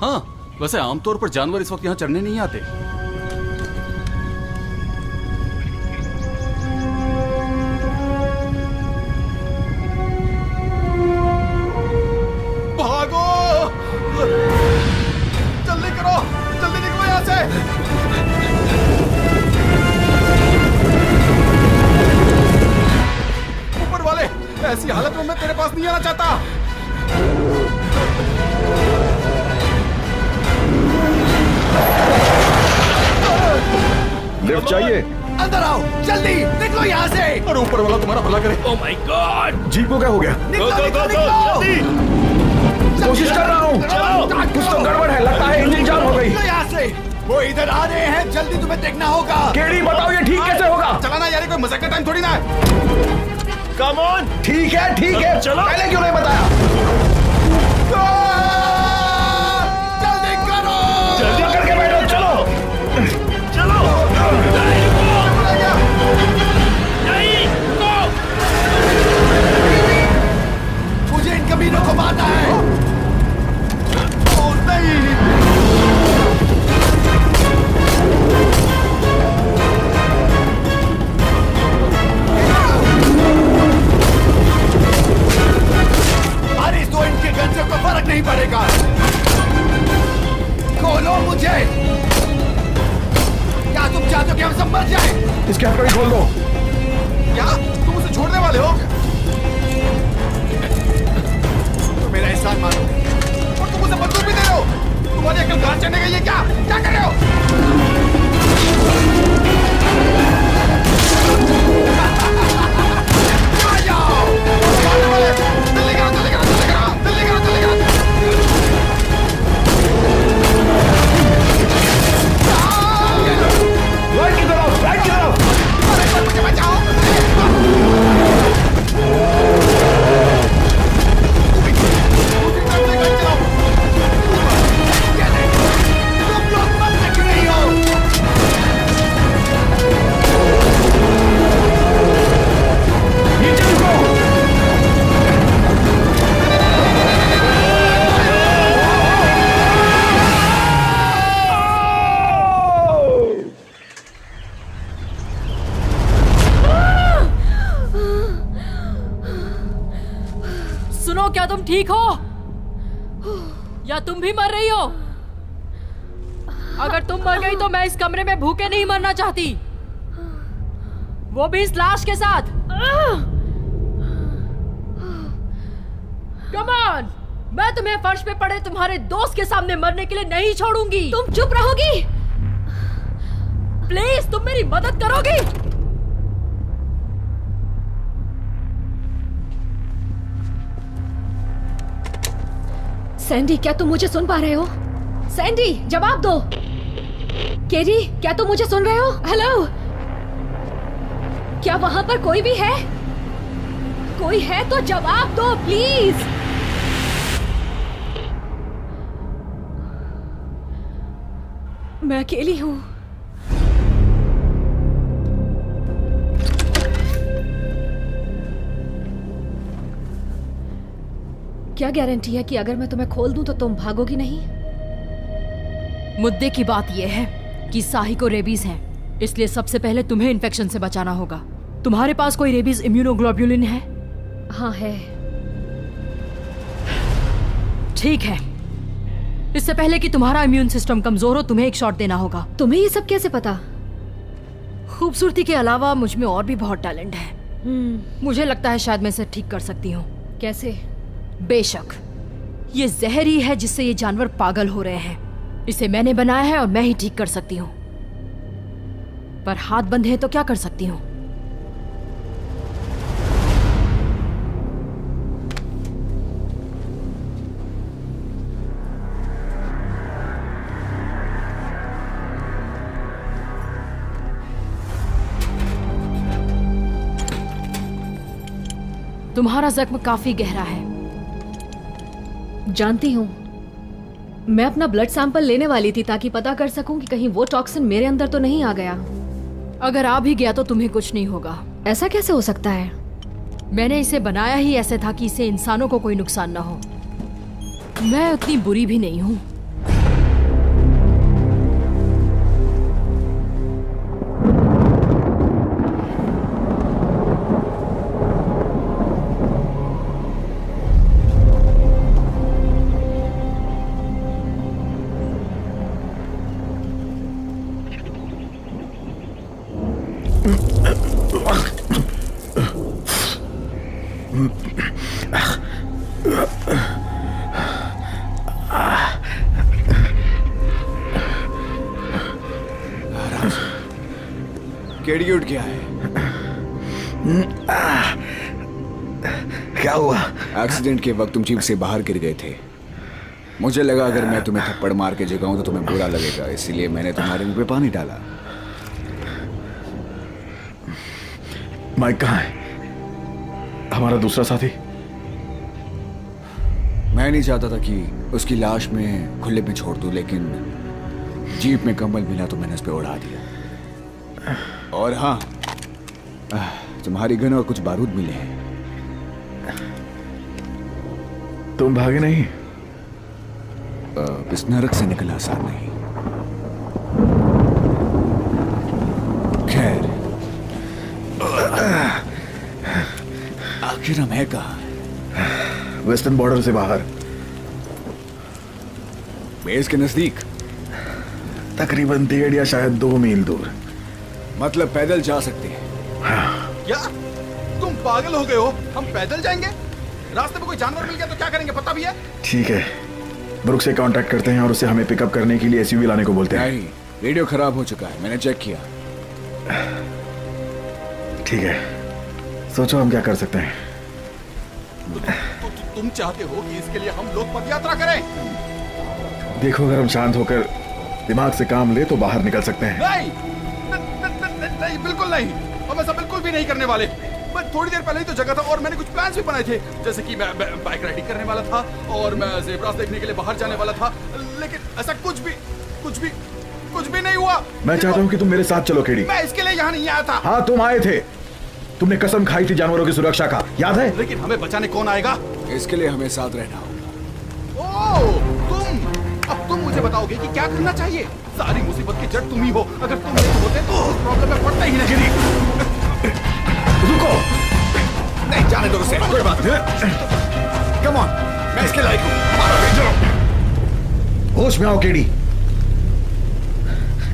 S5: हाँ, वैसे आमतौर पर जानवर इस वक्त यहाँ चढ़ने नहीं आते। भागो! जल्दी करो, जल्दी निकलो यहाँ से। ऊपर वाले, ऐसी हालत में मैं तेरे पास नहीं आना चाहता।
S8: लिफ्ट चाहिए?
S1: अंदर आओ, जल्दी निकलो यहाँ से।
S5: और ऊपर वाला तुम्हारा भला करे।
S3: Oh my God!
S8: जीप को क्या हो गया?
S1: निकलो, निकलो, निकलो।
S8: कोशिश कर रहा हूँ। कुछ तो गड़बड़ है, लगता है इंजन जाम हो गई।
S1: निकलो यहाँ से। वो इधर आ रहे हैं, जल्दी तुम्हें देखना होगा।
S8: केडी बताओ ये ठीक कैसे होगा?
S5: चलाना यार, कोई मजाक का टाइम थोड़ी ना है।
S7: Come on.
S8: ठीक है,
S7: चलो।
S8: पहले क्यों नहीं बताया?
S1: जल्दी करो।
S7: जल्दी
S8: करके बैठो, चलो।
S7: चलो।
S1: मुझे इन कमीनों को मारना है। ओ नहीं। अरे तो इनके गन से कोई फर्क नहीं पड़ेगा। खोलो मुझे। क्या तुम चाहते हो कि हम सब मर जाएं?
S8: इसके हथकड़ी खोल दो।
S1: क्या तुम उसे छोड़ने वाले हो? तो मेरा एहसान मानो। और तुम उसे बंदूक भी दे रहे हो? तुम्हारी अकल कहां चढ़ने गई है? क्या क्या कर रहे हो? आ जाओ। मारने वाले। जल्दी करो, जल्दी करो, जल्दी करो, जल्दी करो, जल्दी करो।
S8: राइट की तरफ, राइट की तरफ।
S1: अरे मुझे बचाओ। तुम लोग मरने क्यों नहीं हो?
S8: नीचे रुको।
S4: सुनो, क्या तुम ठीक हो या तुम भी मर रही हो? अगर तुम मर गई तो मैं इस कमरे में भूखे नहीं मरना चाहती, वो भी इस लाश के साथ। कम ऑन, मैं तुम्हें फर्श पे पड़े तुम्हारे दोस्त के सामने मरने के लिए नहीं छोड़ूंगी। तुम चुप रहोगी? प्लीज तुम मेरी मदद करोगी?
S2: सैंडी, क्या तुम मुझे सुन पा रहे हो? सैंडी, जवाब दो। केडी, क्या तुम मुझे सुन रहे हो? हेलो, क्या वहां पर कोई भी है? कोई है तो जवाब दो प्लीज। मैं अकेली हूं। क्या गारंटी है कि अगर मैं तुम्हें खोल दूं तो तुम भागोगी नहीं?
S11: मुद्दे की बात यह है कि साही को रेबीज है, इसलिए सबसे पहले तुम्हें इन्फेक्शन से बचाना होगा। तुम्हारे पास कोई रेबीज इम्यूनोग्लोब्युलिन है?
S2: हाँ है।
S11: ठीक है, इससे पहले कि तुम्हारा इम्यून सिस्टम कमजोर हो तुम्हें एक शॉट देना होगा।
S2: तुम्हें ये सब कैसे पता?
S11: खूबसूरती के अलावा मुझ में और भी बहुत टैलेंट है। मुझे लगता है शायद मैं इसे ठीक कर सकती हूँ। कैसे? बेशक, ये जहर ही है जिससे ये जानवर पागल हो रहे हैं। इसे मैंने बनाया है और मैं ही ठीक कर सकती हूँ, पर हाथ बंधे हैं तो क्या कर सकती हूँ? तुम्हारा जख्म काफी गहरा है। जानती हूँ, मैं अपना ब्लड सैंपल लेने वाली थी ताकि पता कर सकूं कि कहीं वो टॉक्सिन मेरे अंदर तो नहीं आ गया। अगर आ भी गया तो तुम्हें कुछ नहीं होगा। ऐसा कैसे हो सकता है? मैंने इसे बनाया ही ऐसे था कि इससे इंसानों को कोई नुकसान ना हो। मैं उतनी बुरी भी नहीं हूँ।
S1: केडी उठ गया है।
S8: क्या हुआ?
S1: एक्सीडेंट के वक्त तुम जीप से बाहर गिर गए थे। मुझे लगा अगर मैं तुम्हें थप्पड़ मार के जगाऊं तो तुम्हें बुरा लगेगा, इसीलिए मैंने तुम्हारे मुंह पे पानी डाला।
S8: माइक कहाँ है? हमारा दूसरा साथी?
S1: मैं नहीं चाहता था कि उसकी लाश में खुले में छोड़ दूं, लेकिन जीप में कंबल मिला तो मैंने उस पर उड़ा दिया। और हाँ, तुम्हारी गन और कुछ बारूद मिले हैं।
S8: तुम भागे नहीं?
S1: इस नरक से निकलना आसान नहीं। खैर, आखिर हम है कहाँ?
S8: वेस्टर्न बॉर्डर से बाहर,
S1: बेस के नजदीक,
S8: तकरीबन 1.5 या शायद 2 मील दूर।
S1: मतलब पैदल जा सकते हैं?
S5: क्या तुम पागल हो गए हो? हम पैदल जाएंगे? रास्ते में कोई जानवर मिल गया तो क्या करेंगे पता भी है?
S8: ठीक है, ब्रुक से कांटेक्ट करते हैं और उसे हमें पिकअप करने के लिए एसयूवी लाने को बोलते हैं।
S1: नहीं, रेडियो खराब हो चुका है, मैंने चेक किया।
S8: ठीक है, सोचो हम क्या कर सकते हैं।
S5: तुम चाहते हो कि इसके लिए हम लोग पद यात्रा करें?
S8: देखो, अगर हम शांत होकर दिमाग से काम ले तो बाहर निकल सकते हैं।
S5: नहीं, बिल्कुल नहीं। हम ऐसा बिल्कुल भी नहीं करने वाले। मैं थोड़ी देर पहले ही तो जगह था और मैंने कुछ प्लान्स भी बनाए थे, जैसे कि मैं बाइक राइडिंग करने वाला था और मैं ज़ेब्रास देखने के लिए बाहर जाने वाला था, लेकिन ऐसा कुछ भी नहीं हुआ।
S8: मैं चाहता हूँ कि तुम मेरे साथ चलो केडी।
S5: मैं इसके लिए यहाँ नहीं आया था।
S8: हाँ, तुम आए थे। तुमने कसम खाई थी जानवरों की सुरक्षा का, याद है?
S5: लेकिन हमें बचाने कौन आएगा?
S1: इसके लिए हमें साथ रहना होगा।
S5: अब तुम मुझे बताओगे कि क्या करना चाहिए? सारी मुसीबत की जड़ तुम ही हो। अगर तुम नहीं होते तो उस प्रॉब्लम में पड़ता ही नहीं।
S8: रुको,
S1: नहीं जाने दो उसे, कोई बात नहीं। कम ऑन, मैं इसके लायक हूँ।
S8: होश में आओ केडी,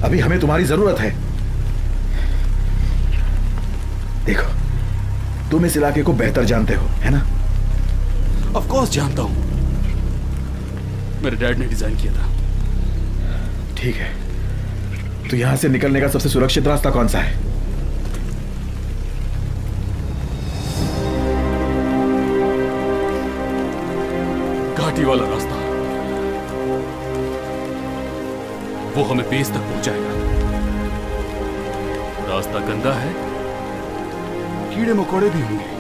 S8: अभी हमें तुम्हारी जरूरत है। देखो, तुम इस इलाके को बेहतर जानते हो, है ना?
S5: ऑफ कोर्स जानता हूँ, मेरे डैड ने डिजाइन किया था।
S8: ठीक है, तो यहां से निकलने का सबसे सुरक्षित रास्ता कौन सा है?
S5: घाटी वाला रास्ता, वो हमें बेस तक पहुंचाएगा। रास्ता गंदा है, कीड़े मकोड़े भी होंगे,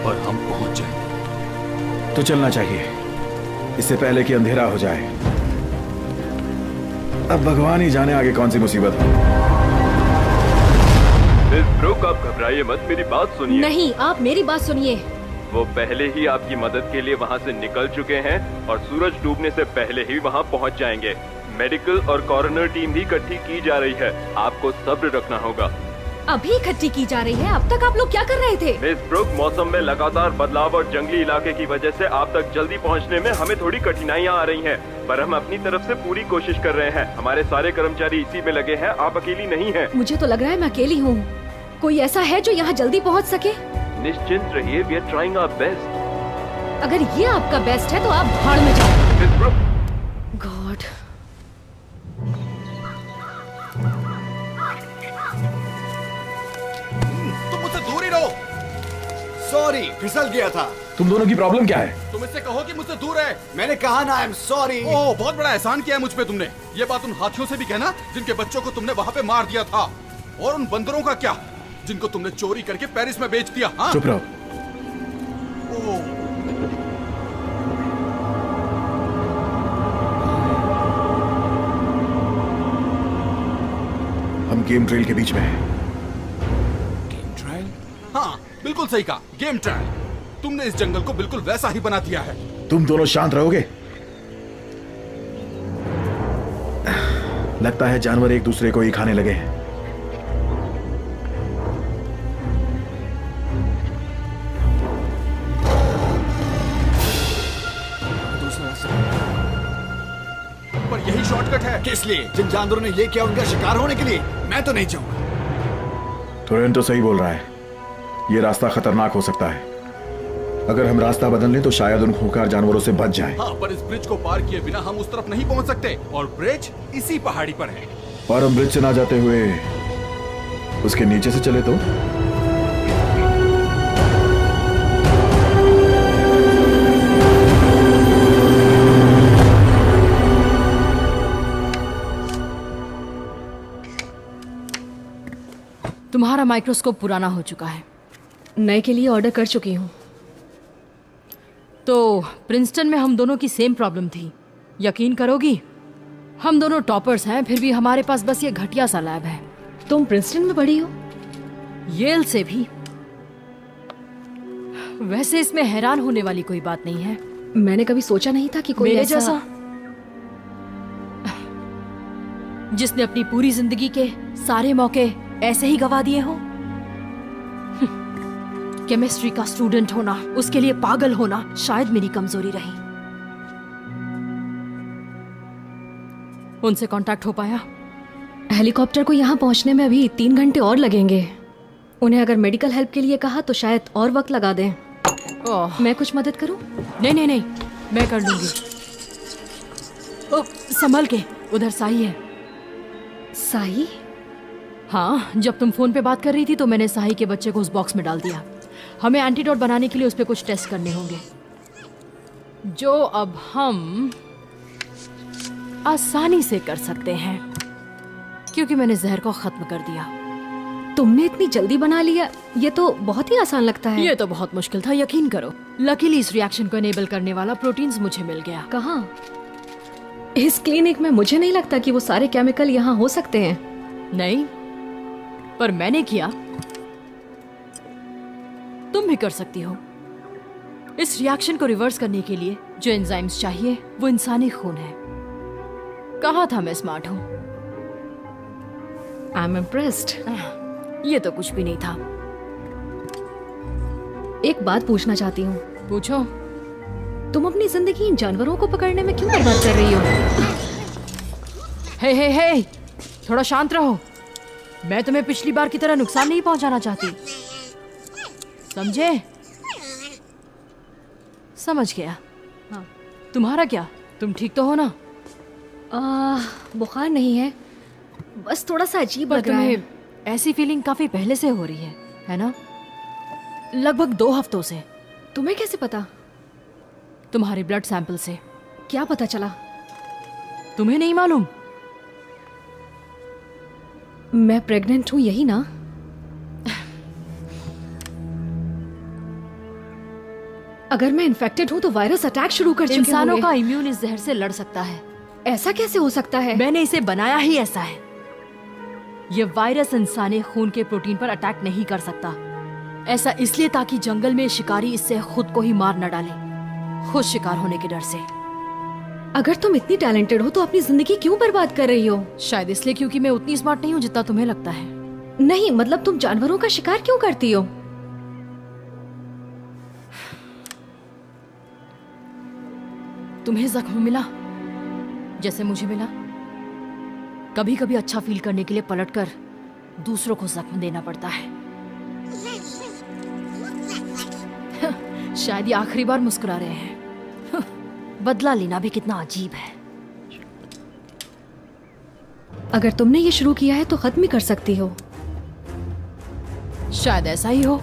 S5: पर हम पहुंच जाएंगे।
S8: तो चलना चाहिए, इससे पहले कि अंधेरा हो जाए। अब भगवान ही जाने आगे कौन सी मुसीबत हो।
S3: ब्रुक, आप घबराइए मत, मेरी बात सुनिए।
S11: नहीं, आप मेरी बात सुनिए।
S3: वो पहले ही आपकी मदद के लिए वहाँ से निकल चुके हैं और सूरज डूबने से पहले ही वहाँ पहुँच जाएंगे। मेडिकल और कॉरोनर टीम भी इकट्ठी की जा रही है, आपको सब्र रखना होगा।
S11: अभी इकट्ठी की जा रही है? अब तक आप लोग क्या कर रहे थे?
S3: मिस ब्रुक, मौसम में लगातार बदलाव और जंगली इलाके की वजह से आप तक जल्दी पहुंचने में हमें थोड़ी कठिनाइयां आ रही हैं, पर हम अपनी तरफ से पूरी कोशिश कर रहे हैं। हमारे सारे कर्मचारी इसी में लगे हैं, आप अकेली नहीं हैं।
S11: मुझे तो लग रहा है मैं अकेली हूँ। कोई ऐसा है जो यहाँ जल्दी पहुँच सके?
S3: निश्चिंत रहिए, we are trying our best.
S11: अगर ये आपका बेस्ट है तो आप भाड़ में जाओ। गॉड।
S5: तुम मुझसे दूर ही रहो।
S1: सॉरी, फिसल गया था।
S8: तुम दोनों की प्रॉब्लम क्या है?
S5: तुम इससे कहो कि मुझसे दूर है।
S1: मैंने कहा ना, आई एम सॉरी।
S5: ओह, बहुत बड़ा एहसान किया है मुझ पे तुमने। ये बात उन हाथियों से भी कहना जिनके बच्चों को तुमने वहाँ पे मार दिया था। और उन बंदरों का क्या, जिनको तुमने चोरी करके पेरिस में बेच दिया। हाँ?
S8: चुप रहो। हम गेम ट्रेल के बीच में हैं।
S1: Game trial?
S5: हाँ, बिल्कुल सही कहा, गेम ट्रायल। तुमने इस जंगल को बिल्कुल वैसा ही बना दिया है।
S8: तुम दोनों शांत रहोगे? लगता है जानवर एक दूसरे को ही खाने लगे हैं।
S5: पर यही शॉर्टकट है।
S1: किस लिए? जिन जानवरों ने ये किया उनका शिकार होने के लिए? मैं तो नहीं चाहूंगा।
S8: टोरेंटो सही बोल रहा है, ये रास्ता खतरनाक हो सकता है। अगर हम रास्ता बदल लें तो शायद उन खूंखार जानवरों से बच जाएं।
S5: हाँ, पर इस ब्रिज को पार किए बिना हम उस तरफ नहीं पहुंच सकते, और ब्रिज इसी पहाड़ी पर है।
S8: और हम ब्रिज से ना जाते हुए उसके नीचे से चले तो?
S4: तुम्हारा माइक्रोस्कोप पुराना हो चुका है।
S11: नए के लिए ऑर्डर कर चुकी हूँ।
S4: तो प्रिंसटन में हम दोनों की सेम प्रॉब्लम थी। यकीन करोगी, हम दोनों टॉपर्स हैं, फिर भी हमारे पास बस ये घटिया सा लैब है।
S11: तुम प्रिंसटन में पढ़ी हो?
S4: येल से भी। वैसे इसमें हैरान होने वाली कोई बात नहीं है।
S11: मैंने कभी सोचा नहीं था कि कोई
S4: मेरे
S11: ऐसा...
S4: जैसा, जिसने अपनी पूरी जिंदगी के सारे मौके ऐसे ही गवा दिए हो। केमिस्ट्री का स्टूडेंट होना, उसके लिए पागल होना शायद मेरी कमजोरी रही। उनसे कांटेक्ट हो पाया?
S11: हेलीकॉप्टर को यहाँ पहुँचने में अभी 3 घंटे और लगेंगे। उन्हें अगर मेडिकल हेल्प के लिए कहा तो शायद और वक्त लगा दें।
S4: ओह,
S11: मैं कुछ मदद करूं?
S4: नहीं नहीं नहीं, मैं कर लूंगी। संभल के, उधर साही है।
S11: साही?
S4: हाँ, जब तुम फोन पे बात कर रही थी तो मैंने साही के बच्चे को उस बॉक्स में डाल दिया। हमें एंटीडोट बनाने के लिए उस पर कुछ टेस्ट करने होंगे, जो अब हम आसानी से कर सकते हैं क्योंकि मैंने जहर को खत्म कर दिया।
S11: तुमने इतनी जल्दी बना लिया? ये तो बहुत ही आसान लगता है।
S4: ये तो बहुत मुश्किल था, यकीन करो। लकीली इस रिएक्शन को एनेबल करने वाला प्रोटीन्स मुझे मिल गया।
S11: कहाँ? इस क्लिनिक में मुझे नहीं लगता कि वो सारे केमिकल यहाँ हो सकते हैं।
S4: नहीं, पर मैंने किया, तुम भी कर सकती हो। इस रिएक्शन को रिवर्स करने के लिए जो एंजाइम्स चाहिए वो इंसानी खून है। कहा था मैं स्मार्ट हूं।
S11: I am impressed.
S4: ये तो कुछ भी नहीं था।
S11: एक बात पूछना चाहती हूँ।
S4: पूछो।
S11: तुम अपनी जिंदगी इन जानवरों को पकड़ने में क्यों बर्बाद कर रही हो?
S4: हे, थोड़ा शांत रहो। मैं तुम्हें पिछली बार की तरह नुकसान नहीं पहुंचाना चाहती, समझे? समझ गया। हाँ। तुम्हारा क्या? तुम ठीक तो हो ना?
S11: बुखार नहीं है, बस थोड़ा सा अजीब लग रहा है।
S4: ऐसी फीलिंग काफी पहले से हो रही है ना? लगभग 2 हफ्तों से।
S11: तुम्हें कैसे पता?
S4: तुम्हारे ब्लड सैंपल से।
S11: क्या पता चला?
S4: तुम्हें नहीं मालूम?
S11: मैं प्रेग्नेंट हूं, यही ना? अगर मैं इन्फेक्टेड हूं तो वायरस अटैक शुरू कर चुके होंगे।
S4: इंसानों का इम्यून इस जहर से लड़ सकता है।
S11: ऐसा कैसे हो सकता है?
S4: मैंने इसे बनाया ही ऐसा है। ये वायरस इंसानी खून के प्रोटीन पर अटैक नहीं कर सकता। ऐसा इसलिए ताकि जंगल में शिकारी इससे खुद को ही मार न डाले, खुद शिकार होने के डर से।
S11: अगर तुम इतनी टैलेंटेड हो तो अपनी जिंदगी क्यों बर्बाद कर रही हो?
S4: शायद इसलिए क्योंकि मैं उतनी स्मार्ट नहीं हूँ जितना तुम्हें लगता है।
S11: नहीं, मतलब तुम जानवरों का शिकार क्यों करती हो?
S4: तुम्हें जख्म मिला जैसे मुझे मिला? कभी कभी अच्छा फील करने के लिए पलटकर दूसरों को जख्म देना पड़ता है। शायद ये आखिरी बार मुस्कुरा रहे हैं। बदला लेना भी कितना अजीब है।
S11: अगर तुमने ये शुरू किया है तो खत्म ही कर सकती हो।
S4: शायद ऐसा ही हो।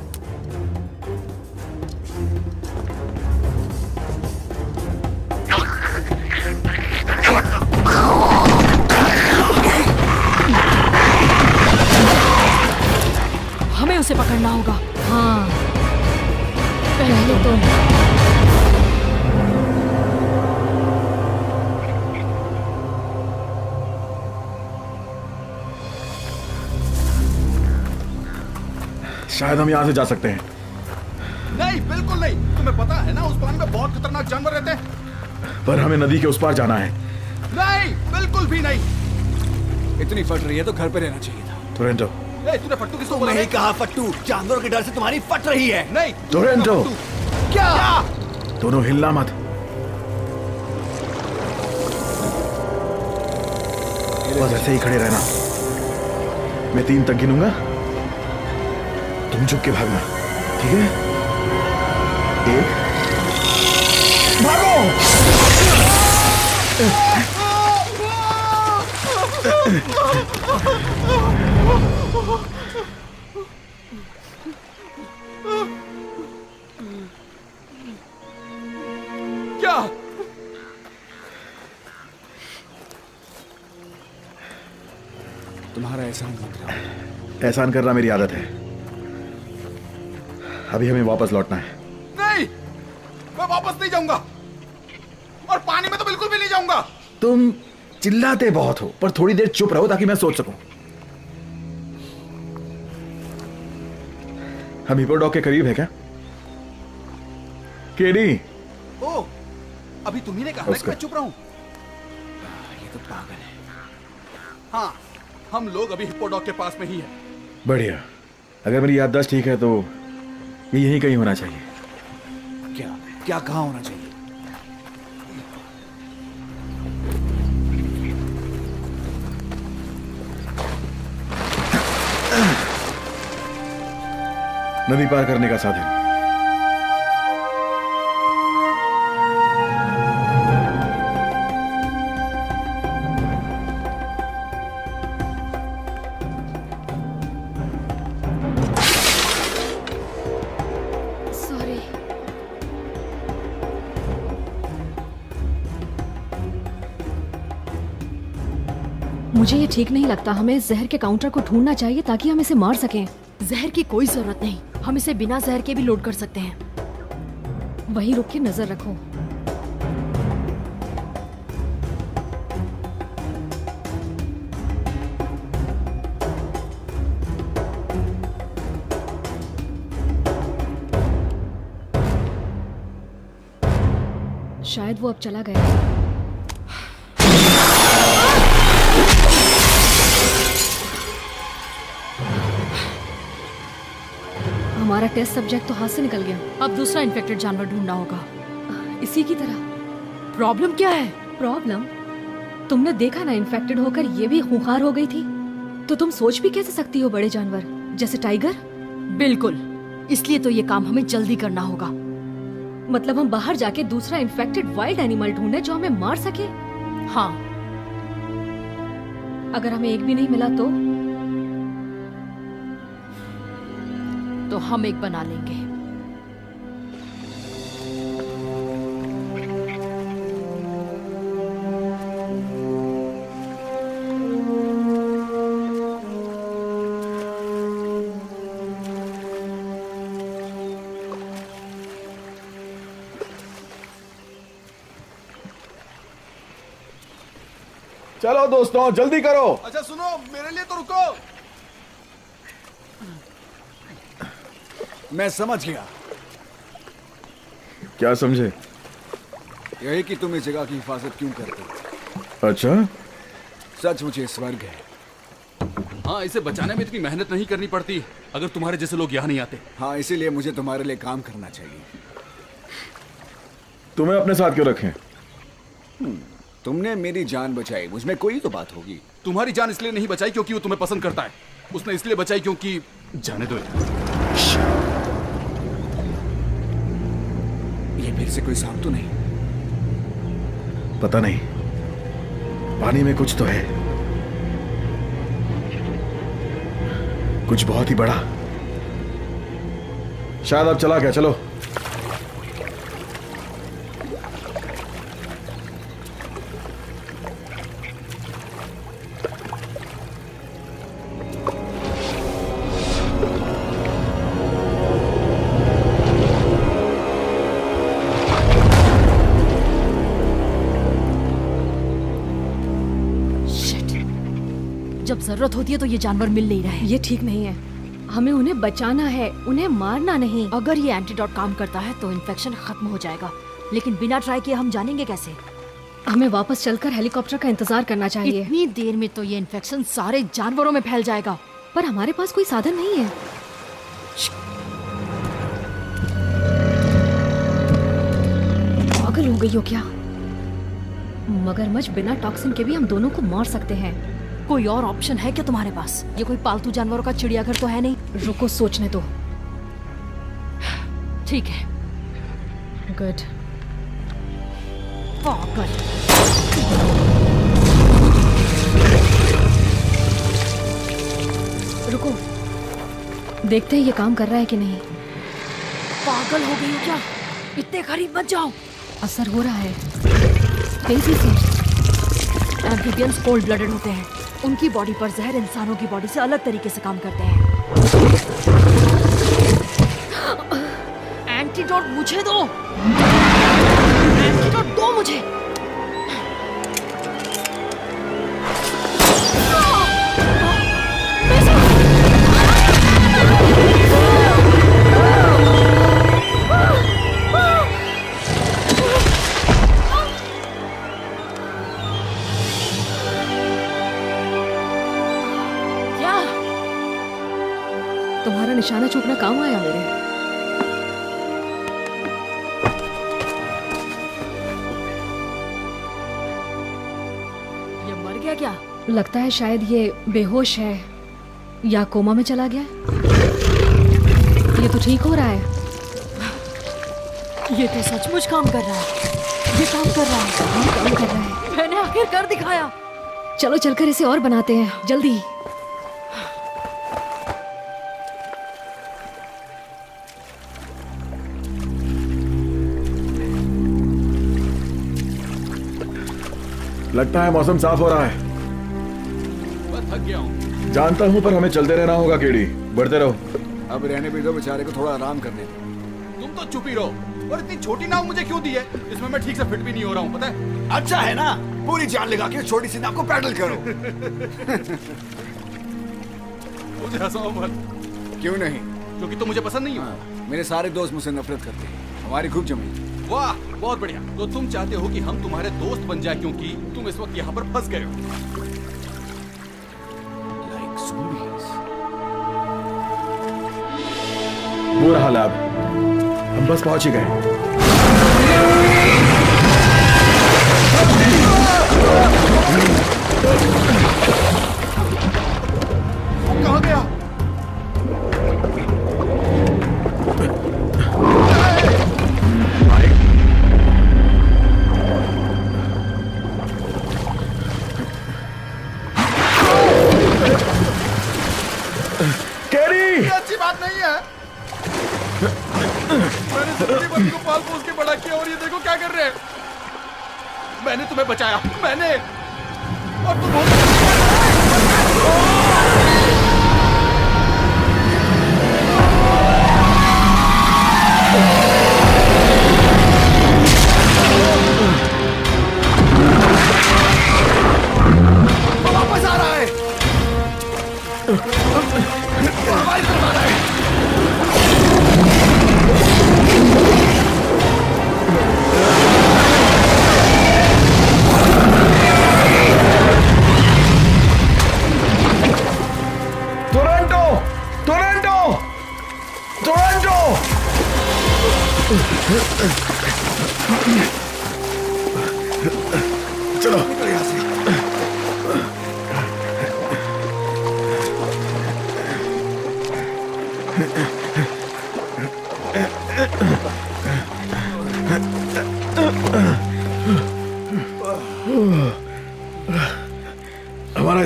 S4: हमें उसे पकड़ना होगा।
S11: हाँ, पहले तो
S8: शायद हम यहाँ से जा सकते हैं।
S5: नहीं, बिल्कुल नहीं। तुम्हें पता है ना उस पानी में बहुत खतरनाक जानवर रहते हैं।
S8: पर हमें नदी के उस पार जाना है।
S5: नहीं, बिल्कुल भी नहीं।
S1: इतनी फट रही है तो घर पे रहना चाहिए था।
S8: टोरेंटो,
S5: ए, तूने फट्टू किसको बोला?
S1: नहीं कहा फट्टू, जानवरों के डर से तुम्हारी फट रही है।
S5: नहीं
S8: टोरेंटो,
S1: क्या?
S8: दोनों हिलना मत। बस ऐसे ही खड़े रहना। मैं 3 तक गिनूंगा, तुम झुक के भागना, ठीक है? 1, भागो!
S5: क्या?
S1: तुम्हारा एहसान मत रहा।
S8: एहसान करना मेरी आदत है। अभी हमें वापस लौटना है।
S5: नहीं, मैं वापस नहीं जाऊंगा और पानी में तो बिल्कुल भी नहीं जाऊंगा।
S8: तुम चिल्लाते बहुत हो, पर थोड़ी देर चुप रहो ताकि मैं सोच सकूं। हम हिप्पोडॉग के करीब है क्या? केडी,
S5: ओ, अभी तुम्ही ने कहा ना कि मैं चुप रहूं।
S1: ये तो पागल है।
S5: हाँ, हम लोग अभी हिप्पोडॉग के पास में ही हैं।
S8: बढ़िया। अगर मेरी याददाश्त ठीक है तो ये यहीं कहीं होना चाहिए।
S1: क्या क्या कहाँ होना चाहिए?
S8: नदी पार करने का साधन।
S11: सॉरी। मुझे ये ठीक नहीं लगता। हमें इस जहर के काउंटर को ढूंढना चाहिए ताकि हम इसे मार सकें।
S4: जहर की कोई जरूरत नहीं, हम इसे बिना जहर के भी लोड कर सकते हैं।
S11: वहीं रुक के नजर रखो। शायद वो अब चला गया। हमारा टेस्ट सब्जेक्ट तो हाथ से निकल गया।
S4: अब दूसरा इन्फेक्टेड जानवर ढूंढना होगा।
S11: इसी की तरह।
S4: प्रॉब्लम क्या है?
S11: प्रॉब्लम? तुमने देखा ना, इन्फेक्टेड होकर ये भी खूंखार हो गई थी। तो तुम सोच भी कैसे सकती हो बड़े जानवर जैसे टाइगर?
S4: बिल्कुल, इसलिए तो ये काम हमें जल्दी करना होगा।
S11: मतलब हम बाहर जाके दूसरा इन्फेक्टेड वाइल्ड एनिमल ढूंढे जो हमें मार सके?
S4: हाँ।
S11: अगर हमें एक भी नहीं मिला
S4: तो हम एक बना लेंगे।
S8: चलो दोस्तों, जल्दी करो।
S5: अच्छा सुनो, मेरे लिए तो रुको।
S1: मैं समझ गया।
S8: क्या समझे?
S1: यही कि तुम इस जगह की हिफाजत क्यों करते हो।
S8: अच्छा,
S1: सच मुझे स्वर्ग है।
S5: हाँ, इसे बचाने में इतनी मेहनत नहीं करनी पड़ती अगर तुम्हारे जैसे लोग यहाँ नहीं आते।
S1: हाँ, इसीलिए मुझे तुम्हारे लिए काम करना चाहिए।
S8: तुम्हें अपने साथ क्यों रखें?
S1: तुमने मेरी जान बचाई, मुझमें कोई तो बात होगी।
S5: तुम्हारी जान इसलिए नहीं बचाई क्योंकि वो तुम्हें पसंद करता है। उसने इसलिए बचाई क्योंकि जाने दो।
S1: फिर से कोई सांप तो नहीं?
S8: पता नहीं, पानी में कुछ तो है, कुछ बहुत ही बड़ा। शायद अब चला गया। चलो।
S4: जब जरूरत होती है तो ये जानवर मिल नहीं रहे।
S11: ये ठीक नहीं है, हमें उन्हें बचाना है, उन्हें मारना नहीं।
S4: अगर ये एंटीडोट काम करता है तो इन्फेक्शन खत्म हो जाएगा, लेकिन बिना ट्राई किए हम जानेंगे कैसे?
S11: हमें वापस चलकर हेलीकॉप्टर का इंतजार करना चाहिए।
S4: इतनी देर में तो ये इन्फेक्शन सारे जानवरों में फैल जाएगा।
S11: पर हमारे पास कोई साधन नहीं है। पागल हो गई हो क्या? मगरमच्छ बिना टॉक्सिन के भी हम दोनों को मार सकते हैं।
S4: कोई और ऑप्शन है क्या तुम्हारे पास? ये कोई पालतू जानवरों का चिड़ियाघर तो है नहीं।
S11: रुको, सोचने दो।
S4: ठीक है।
S11: गुड।
S4: पागल।
S11: रुको, देखते हैं ये काम कर रहा है कि नहीं।
S4: पागल हो गई हो क्या? इतने करीब मत जाओ।
S11: असर हो रहा है, तेजी से।
S4: एम्फीबियंस कोल्ड ब्लडेड होते हैं। उनकी बॉडी पर जहर इंसानों की बॉडी से अलग तरीके से काम करते हैं। एंटीडोट मुझे दो। एंटीडोट दो मुझे।
S11: तुम्हारा निशाना चूकना काम आया मेरे।
S4: ये मर गया क्या?
S11: लगता है शायद ये बेहोश है या कोमा में चला गया। ये तो ठीक हो रहा है।
S4: ये तो सचमुच काम कर रहा है। ये काम कर रहा है।
S11: ये काम कर रहा है।
S4: मैंने आखिर कर दिखाया।
S11: चलो चलकर इसे और बनाते हैं, जल्दी।
S8: लगता है मौसम साफ हो रहा है।
S5: बस थक गया हूँ।
S8: जानता हूँ, पर हमें चलते रहना होगा केडी। बढ़ते रहो।
S1: अब रहने भी दो बेचारे को, थोड़ा आराम करने दो।
S5: तुम तो चुप ही रहो। और इतनी छोटी नाव मुझे क्यों दी है? इसमें मैं ठीक से फिट भी नहीं हो रहा हूँ, पता है?
S1: अच्छा है ना, पूरी जान लगा के छोटी सी नाव को पैडल करो।
S5: मुझे हंसाओ मत।
S1: क्यों नहीं?
S5: क्योंकि तुम मुझे पसंद नहीं हो।
S1: मेरे सारे दोस्त मुझसे नफरत करते हैं। हमारी खूब जमी।
S5: वाह, बहुत बढ़िया। तो तुम चाहते हो कि हम तुम्हारे दोस्त बन जाए क्योंकि तुम इस वक्त यहाँ पर फंस गए हो।
S1: Like zombies.
S8: बुरा हाल है अब। हम बस पहुंच ही गए।
S5: कहाँ गया? अच्छी बात नहीं है। मैंने जिंदगी भर को पाल पोस के बड़ा किया और ये देखो क्या कर रहे हैं। मैंने तुम्हें बचाया, मैंने, और तुम वापस आ रहा है।
S8: Toronto, Toronto, Toronto. चलो यहाँ से।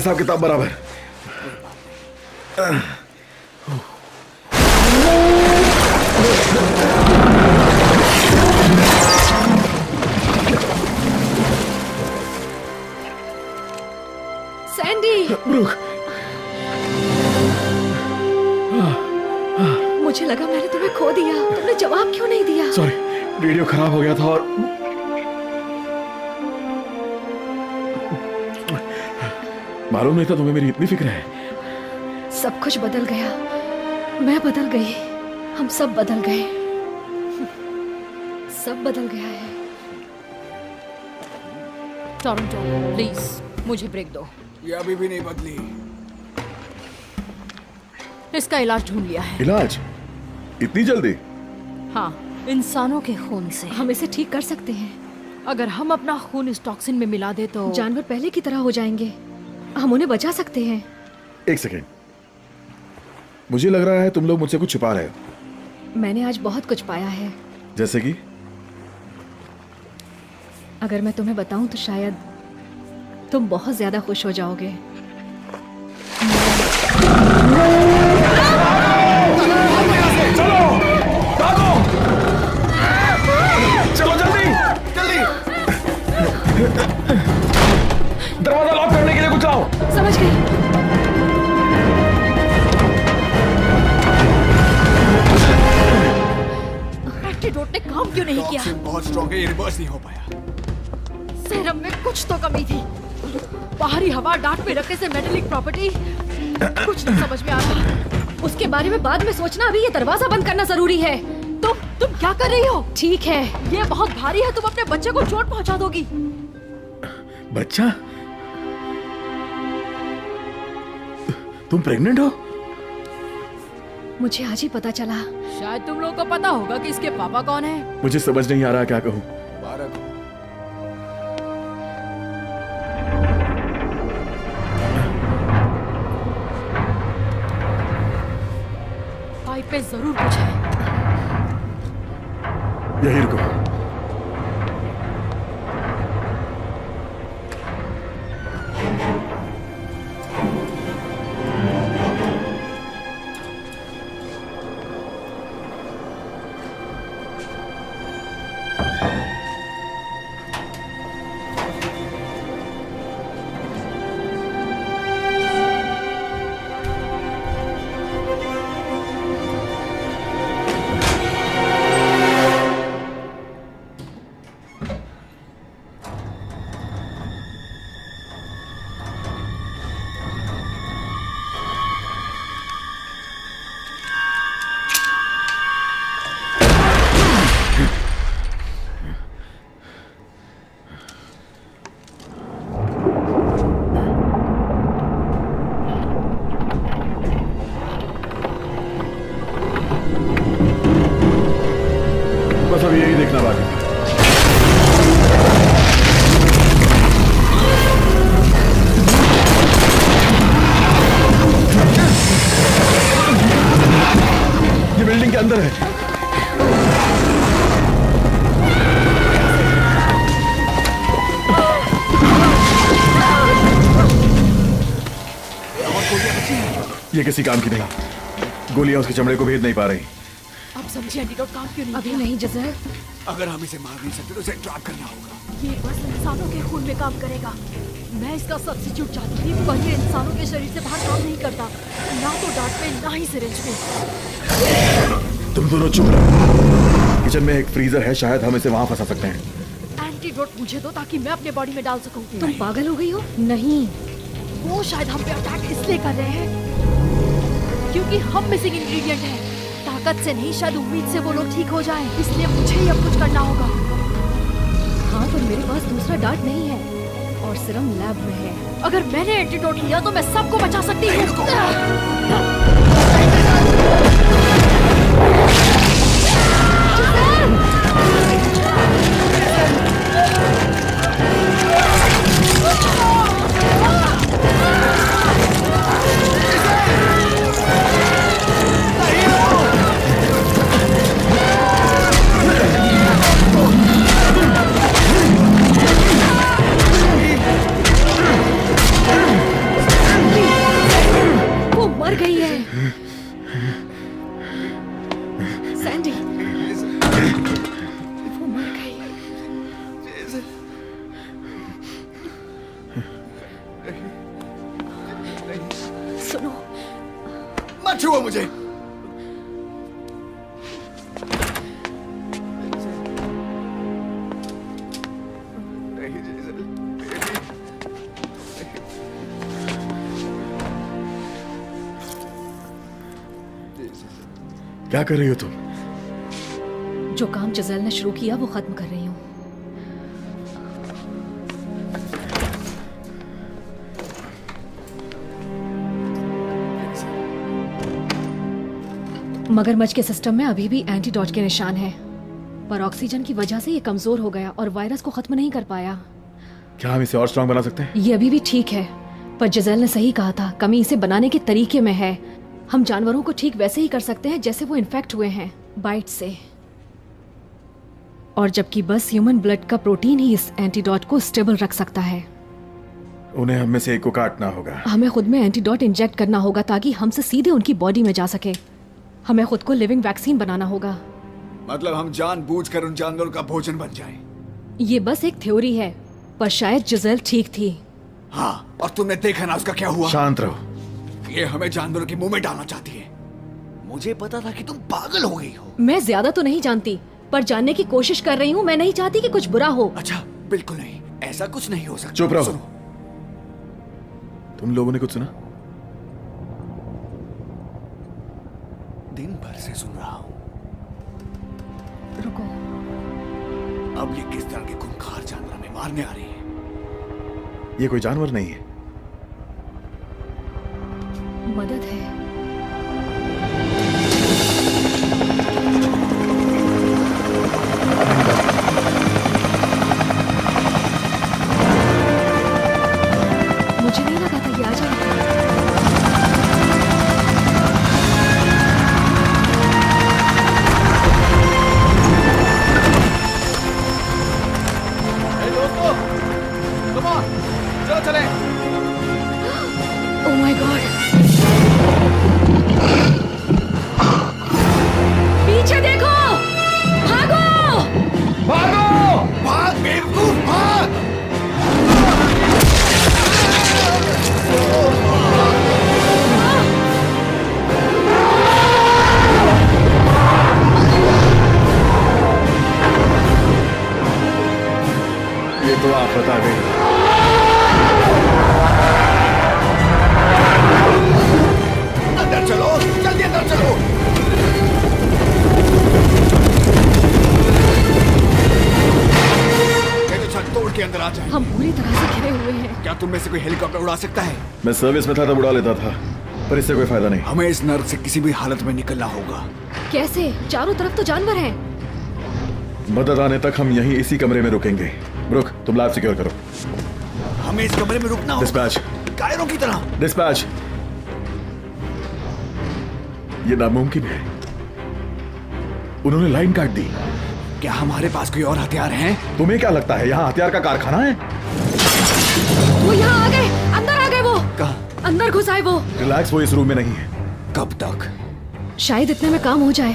S8: हिसाब किताब बराबर।
S11: सैंडी,
S8: ब्रूक,
S11: मुझे लगा मैंने तुम्हें खो दिया। तुमने जवाब क्यों नहीं दिया?
S8: सॉरी, रेडियो खराब हो गया था और मालूम नहीं था तुम्हें मेरी इतनी फिक्र है।
S11: सब कुछ बदल गया, मैं बदल गई, हम सब बदल गए, सब बदल गया है।
S4: टोरंटो प्लीज मुझे ब्रेक दो।
S1: ये अभी भी नहीं बदली।
S4: इसका इलाज ढूंढ लिया है।
S8: इलाज? इतनी जल्दी?
S4: हाँ, इंसानों के खून से।
S11: हम इसे ठीक कर सकते हैं।
S4: अगर हम अपना खून इस टॉक्सिन में मिला दे तो
S11: जानवर पहले की तरह हो जाएंगे। हम उन्हें बचा सकते हैं।
S8: एक सेकेंड, मुझे लग रहा है तुम लोग मुझसे कुछ छुपा रहे हो।
S11: मैंने आज बहुत कुछ पाया है।
S8: जैसे कि?
S11: अगर मैं तुम्हें बताऊं तो शायद तुम बहुत ज्यादा खुश हो जाओगे।
S8: चलो जल्दी जल्दी, दरवाजा लॉक करने के लिए कुछ लाओ।
S11: समझ गई।
S4: एंटीडोट ने काम क्यों नहीं किया?
S1: बहुत स्ट्रॉन्ग है, ये रिवर्स नहीं हो पाया।
S4: सीरम में कुछ तो कमी थी। बाहरी हवा डार्ट में रखने से मेटेलिक प्रॉपर्टी कुछ नहीं समझ में आ रहा।
S11: उसके बारे में बाद में सोचना, अभी ये दरवाजा बंद करना जरूरी है।
S4: तुम क्या कर रही हो?
S11: ठीक है,
S4: ये बहुत भारी है, तुम अपने बच्चे को चोट पहुंचा दोगी।
S8: बच्चा? तुम प्रेग्नेंट हो?
S11: मुझे आज ही पता चला।
S4: शायद तुम लोगों को पता होगा कि इसके पापा कौन है।
S8: मुझे समझ नहीं आ रहा क्या कहूँ।
S4: पाइप पे जरूर कुछ है।
S8: यही रुको। बस अब यही देखना बाकी था। ये बिल्डिंग के अंदर है। ये किसी काम की नहीं। गोलियां उसके चमड़े को भेद नहीं पा रही।
S4: अब समझिए एंटीडोट काम क्यों नहीं
S11: अभी
S4: किया?
S11: नहीं जज़र।
S1: अगर हम इसे मार नहीं सकते तो इसे ट्रैप करना होगा।
S4: ये बस इंसानों के खून में काम करेगा। मैं इसका सब्स्टिट्यूट चाहती थी, पर ये इंसानों के शरीर से बाहर काम नहीं करता, ना तो डांट पे ना ही सिरिंज में।
S8: तुम दोनों चुप रहो। किचन में एक फ्रीजर है, शायद हम इसे वहां फंसा सकते हैं।
S4: एंटीडोट मुझे दो ताकि मैं अपने बॉडी में डाल सकूं।
S11: तुम पागल हो गई हो? नहीं,
S4: वो शायद हम पे अटैक इसलिए कर रहे हैं क्योंकि हम मिसिंग इंग्रेडिएंट हैं। ताकत से नहीं, शायद उम्मीद से वो लोग ठीक हो जाएं। इसलिए मुझे ही अब कुछ करना होगा।
S11: हाँ, पर मेरे पास दूसरा डार्ट नहीं है और सिरम लैब में है।
S4: अगर मैंने एंटीडोट लिया तो मैं सबको बचा सकती हूँ।
S1: हुआ मुझे?
S8: क्या कर रही हो तुम?
S11: जो काम जिज़ेल ने शुरू किया वो खत्म कर रही हूँ। मगरमच्छ के सिस्टम में अभी भी एंटीडॉट के निशान हैं, पर ऑक्सीजन की वजह से ये कमजोर हो गया और वायरस को खत्म नहीं कर पाया।
S8: क्या हम इसे और स्ट्रांग बना सकते हैं?
S11: ये अभी भी ठीक है, पर जिज़ेल ने सही कहा था, कमी इसे बनाने के तरीके में है। हम जानवरों को ठीक वैसे ही कर सकते हैं जैसे वो इन्फेक्ट हुए हैं, बाइट से। और जबकि बस ह्यूमन ब्लड का प्रोटीन ही इस एंटीडॉट को स्टेबल रख सकता है।
S8: उन्हें हम में से एक को काटना होगा।
S11: हमें खुद में एंटीडॉट इंजेक्ट करना होगा ताकि हमसे सीधे उनकी बॉडी में जा सके। हमें खुद को लिविंग वैक्सीन बनाना होगा।
S1: मतलब हम जानबूझकर उन जानवरों का भोजन बन जाएं।
S11: ये बस एक थ्योरी है, पर शायद जिज़ेल ठीक थी।
S1: हाँ, और तुमने देखा ना उसका क्या हुआ?
S8: शांत रहो।
S1: ये हमें जानवरों के मुंह में डालना चाहती है। मुझे पता था कि तुम पागल हो गई हो।
S11: मैं ज्यादा तो नहीं जानती, पर जानने की कोशिश कर रही हूँ। मैं नहीं चाहती कि कुछ बुरा हो।
S1: अच्छा, बिल्कुल नहीं, ऐसा कुछ नहीं हो सकता।
S8: चुप रहो।
S1: सुनो।
S8: तुम लोगों ने कुछ सुना?
S1: दिन भर से सुन रहा हूँ।
S11: रुको,
S1: अब ये किस तरह के खूंखार जानवर हमें मारने आ रही है?
S8: ये कोई जानवर नहीं है,
S11: मदद है। मुझे नहीं लगा था ये आ जाएगा।
S1: दोस्तों, कम ऑन, चलो चलें।
S11: ओह माय गॉड, पीछे देखो, भागो
S1: भागो, भाग बेवकूफ, भाग।
S8: ये तो आफत आ गई।
S1: अंदर चलो, जल्दी अंदर चलो। ये तो छत तोड़ के अंदर आ जाए।
S11: हम पूरी तरह से घिरे हुए हैं।
S1: क्या तुम में से कोई हेलीकॉप्टर उड़ा सकता है?
S8: मैं सर्विस में था तब उड़ा लेता था, पर इससे कोई फायदा नहीं।
S1: हमें इस नर्क से किसी भी हालत में निकलना होगा।
S11: कैसे? चारों तरफ तो जानवर हैं।
S8: मदद आने तक हम यहीं इसी कमरे में रुकेंगे। रुक, तुम लैब सिक्योर करो।
S1: हमें इस कमरे में रुकना होगा।
S8: डिस्पैच।
S1: कायरों की तरह।
S8: डिस्पैच। ये नामुमकिन है। उन्होंने लाइन काट दी।
S1: क्या हमारे पास कोई और हथियार हैं?
S8: तुम्हें क्या लगता है यहाँ हथियार का कारखाना है?
S11: वो यहाँ आ गए, अंदर आ गए। वो
S1: कहाँ?
S11: अंदर घुस आए वो।
S8: रिलैक्स, वो इस रूम में नहीं है।
S1: कब तक?
S11: शायद इतने में काम हो जाए।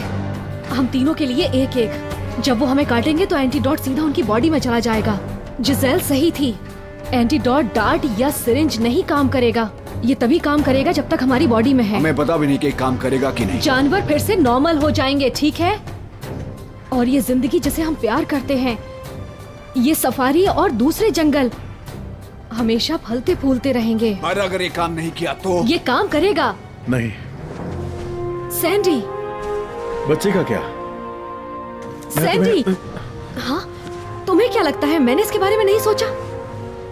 S11: हम तीनों के लिए एक एक। जब वो हमें काटेंगे तो एंटीडॉट सीधा उनकी बॉडी में चला जाएगा। जिज़ेल सही थी, एंटीडॉट डार्ट या सिरिंज नहीं काम करेगा। ये तभी काम करेगा जब तक हमारी बॉडी में है।
S1: हमें पता भी नहीं कि काम करेगा कि नहीं।
S11: जानवर फिर से नॉर्मल हो जाएंगे, ठीक है? और ये जिंदगी जिसे हम प्यार करते हैं, ये सफारी और दूसरे जंगल हमेशा फलते फूलते रहेंगे।
S1: पर अगर ये काम नहीं किया तो?
S11: ये काम करेगा।
S8: नहीं।
S11: सैंडी।
S8: बच्चे का क्या?
S11: सैंडी। हाँ, तुम्हें क्या लगता है मैंने इसके बारे में नहीं सोचा?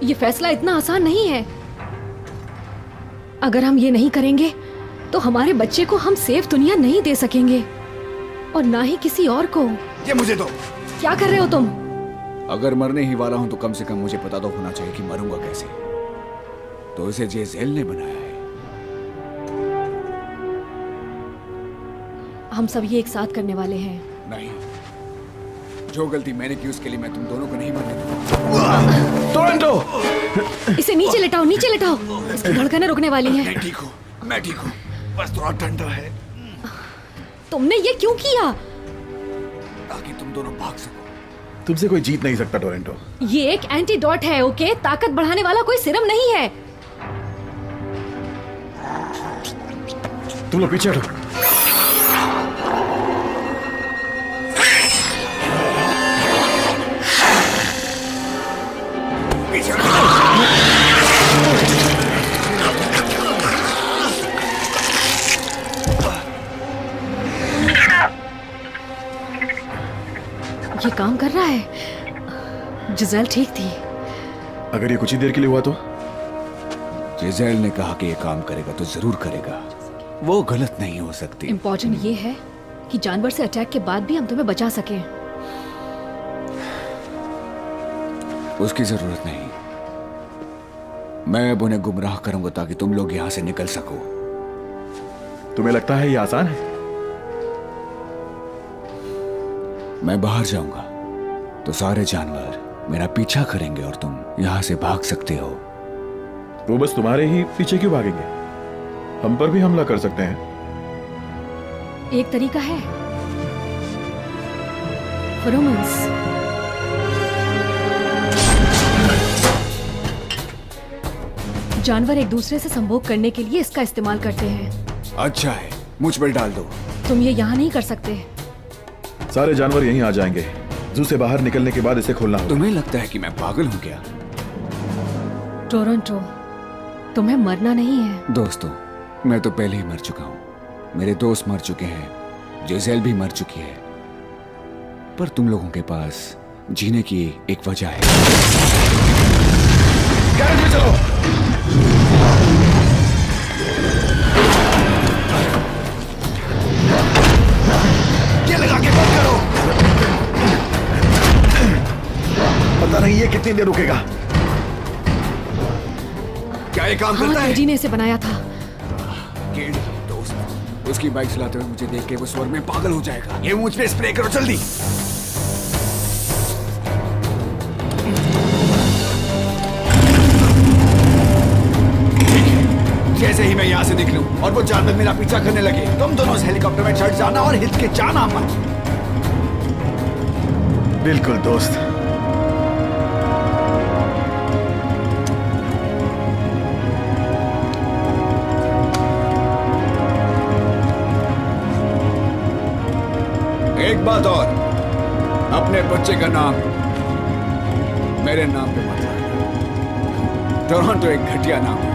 S11: ये फैसला इतना आसान नहीं है। अगर हम ये नहीं करेंगे तो हमारे बच्चे को हम सेफ दुनिया नहीं दे सकेंगे, और ना ही किसी और को।
S1: ये मुझे दो।
S11: क्या कर रहे हो तुम?
S1: अगर मरने ही वाला हूं तो कम से कम मुझे पता तो होना चाहिए कि मरूंगा कैसे। तो इसे जिज़ेल ने बनाया है।
S11: हम सब ये एक साथ करने वाले हैं।
S1: नहीं, जो गलती मैंने की उसके लिए मैं तुम दोनों को नहीं मरने दूंगा।
S8: टोरंटो!
S11: इसे नीचे लेटाओ, नीचे लेटाओ। इसकी धड़कनें रुकने वाली हैं।
S1: मैं ठीक हूँ, मैं ठीक हूँ, बस थोड़ा ठंडा है।
S11: तुमने ये क्यों किया?
S1: ताकि तुम दोनों भाग सको।
S8: तुमसे कोई जीत नहीं सकता टोरंटो।
S11: ये एक एंटीडॉट है, ओके? ताकत बढ़ाने वाला कोई सिरम नहीं है।
S8: तुम लोग पीछे हटो।
S11: ये काम कर रहा है। जिजेल ठीक थी।
S8: अगर ये कुछ ही देर के लिए हुआ तो?
S1: जिजेल ने कहा कि ये काम करेगा तो जरूर करेगा। वो गलत नहीं हो सकती।
S11: इम्पोर्टेंट ये है कि जानवर से अटैक के बाद भी हम तुम्हें बचा सकें।
S1: उसकी जरूरत नहीं। मैं अब उन्हें गुमराह करूंगा ताकि तुम लोग यहां से निकल सको।
S8: तुम्हें लगता है ये आसान है?
S1: मैं बाहर जाऊंगा तो सारे जानवर मेरा पीछा करेंगे और तुम यहां से भाग सकते हो।
S8: वो बस तुम्हारे ही पीछे क्यों भागेंगे? हम पर भी हमला कर सकते हैं।
S11: एक तरीका है, फेरोमोन्स। जानवर एक दूसरे से संभोग करने के लिए इसका इस्तेमाल करते हैं।
S1: अच्छा है, मुझ पर डाल दो।
S11: तुम ये यहाँ नहीं कर सकते।
S8: सारे जानवर यहीं आ जाएंगे। जू से बाहर निकलने के बाद इसे खोलना होगा।
S1: तुम्हें लगता है कि मैं पागल हूं क्या?
S11: टोरंटो, तुम्हें मरना नहीं है।
S1: दोस्तों, मैं तो पहले ही मर चुका हूं। मेरे दोस्त मर चुके हैं, जिजेल भी मर चुकी है। पर तुम लोगों के पास जीने की एक वजह है।
S8: गैरेज में चलो। ये लगा के बंद करो। पता नहीं ये कितनी देर रुकेगा। क्या ये काम करता है?
S11: केडी ने इसे बनाया था।
S1: केडी, दोस्त, उसकी बाइक चलाते हुए मुझे देख के वो स्वर्ग में पागल हो जाएगा। ये मुझ पे स्प्रे करो जल्दी। जैसे ही मैं यहाँ से निकलूं और वो जानवर मेरा पीछा करने लगे, तुम दोनों उस हेलीकॉप्टर में चढ़ जाना और हिल के जाना मत।
S8: बिल्कुल दोस्त।
S1: एक बात और, अपने बच्चे का नाम मेरे नाम पे मत रखना। टोरंटो एक घटिया नाम है।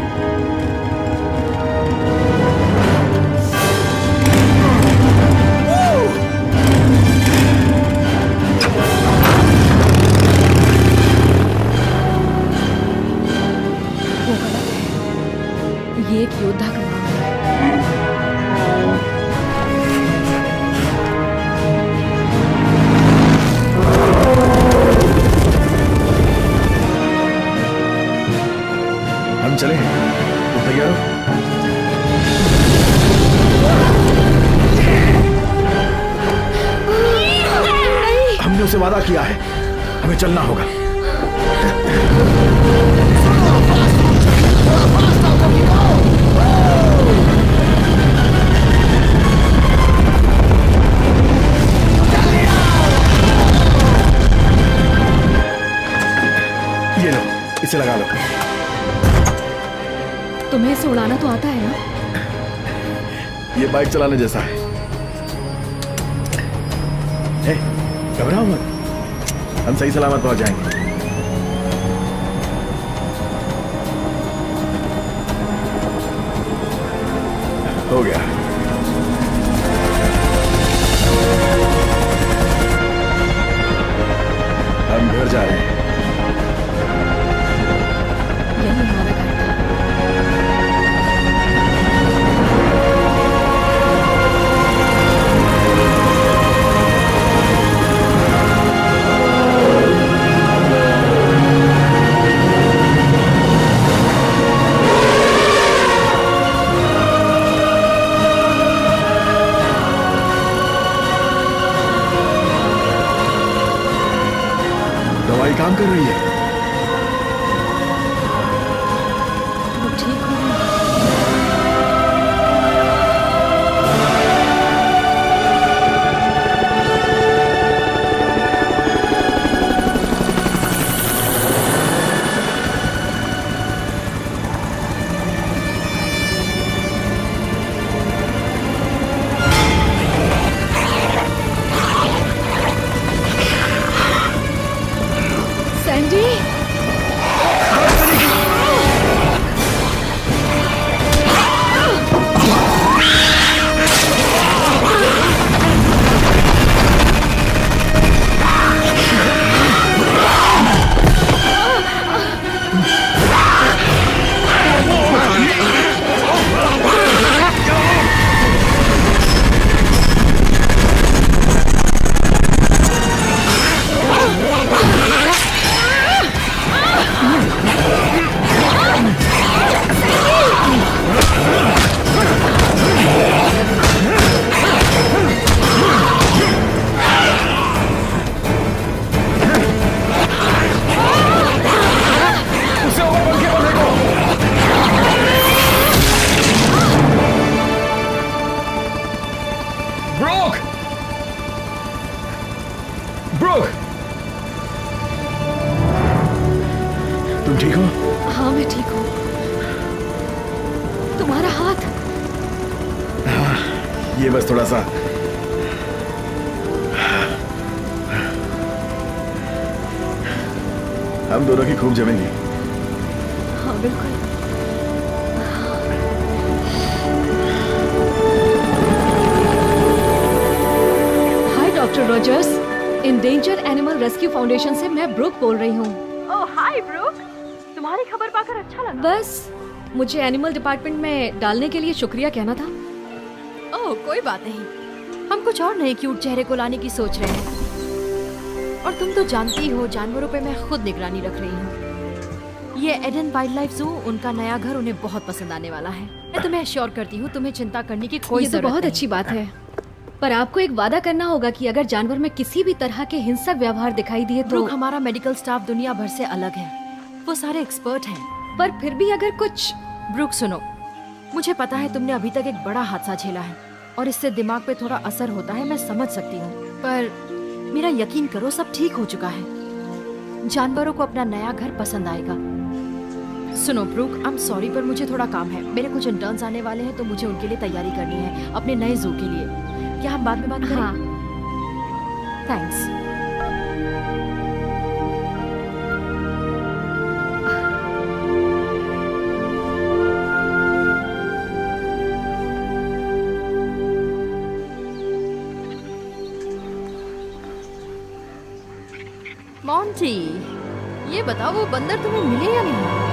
S11: वो गलत है। ये एक योद्धा का नाम है।
S8: हम चले। तुम तैयार हो? हमने उसे वादा किया है, हमें चलना होगा। ये लो, इसे लगा लो।
S11: तुम्हें इसे उड़ाना तो आता है ना?
S8: ये बाइक चलाने जैसा है। हे, घबराओ मत, हम सही सलामत पहुंच जाएंगे। हो गया। हम घर जा रहे हैं।
S11: यही हमारा घर था।
S8: दवाई काम कर रही है।
S11: वो ठीक हो गया।
S8: ब्रूक, तुम ठीक हो?
S11: हाँ मैं ठीक हूँ। तुम्हारा हाथ?
S8: ये बस थोड़ा सा। हम दोनों की खूब जमेंगी।
S11: हाँ बिल्कुल। Hi doctor Rogers, endangered animal rescue foundation से मैं ब्रूक बोल रही हूँ।
S4: ओह हाय ब्रूक, तुम्हारी खबर पाकर अच्छा लगा।
S11: बस मुझे एनिमल डिपार्टमेंट में डालने के लिए शुक्रिया कहना था।
S4: ओह कोई बात नहीं, हम कुछ और नए क्यूट चेहरे को लाने की सोच रहे हैं। और तुम तो जानती हो जानवरों पे मैं खुद निगरानी रख रही हूँ। ये एडन वाइल्ड लाइफ जू, उनका नया घर उन्हें बहुत पसंद आने वाला है। मैं तुम्हें एश्योर करती हूँ तुम्हें चिंता करने की कोई
S11: ये तो
S4: जरूरत
S11: बहुत
S4: नहीं।
S11: अच्छी बात है, पर आपको एक वादा करना होगा कि अगर जानवर में किसी भी तरह के हिंसक व्यवहार दिखाई दिए तो।
S4: ब्रूक, हमारा मेडिकल स्टाफ दुनिया भर से अलग है, वो सारे एक्सपर्ट हैं।
S11: पर फिर भी अगर कुछ।
S4: ब्रूक सुनो, मुझे पता है तुमने अभी तक एक बड़ा हादसा झेला है और इससे दिमाग पे थोड़ा असर होता है, मैं समझ सकती हूँ, पर मेरा यकीन करो सब ठीक हो चुका है। जानवरों को अपना नया घर पसंद आएगा। सुनो ब्रूक, आई एम सॉरी पर मुझे थोड़ा काम है। मेरे कुछ इंटर्न्स आने वाले हैं तो मुझे उनके लिए तैयारी करनी है अपने नए जू के लिए। क्या हम बाद में बात करें?
S11: हाँ।
S4: थैंक्स। मॉन्टी, ये बताओ वो बंदर तुम्हें मिले या नहीं?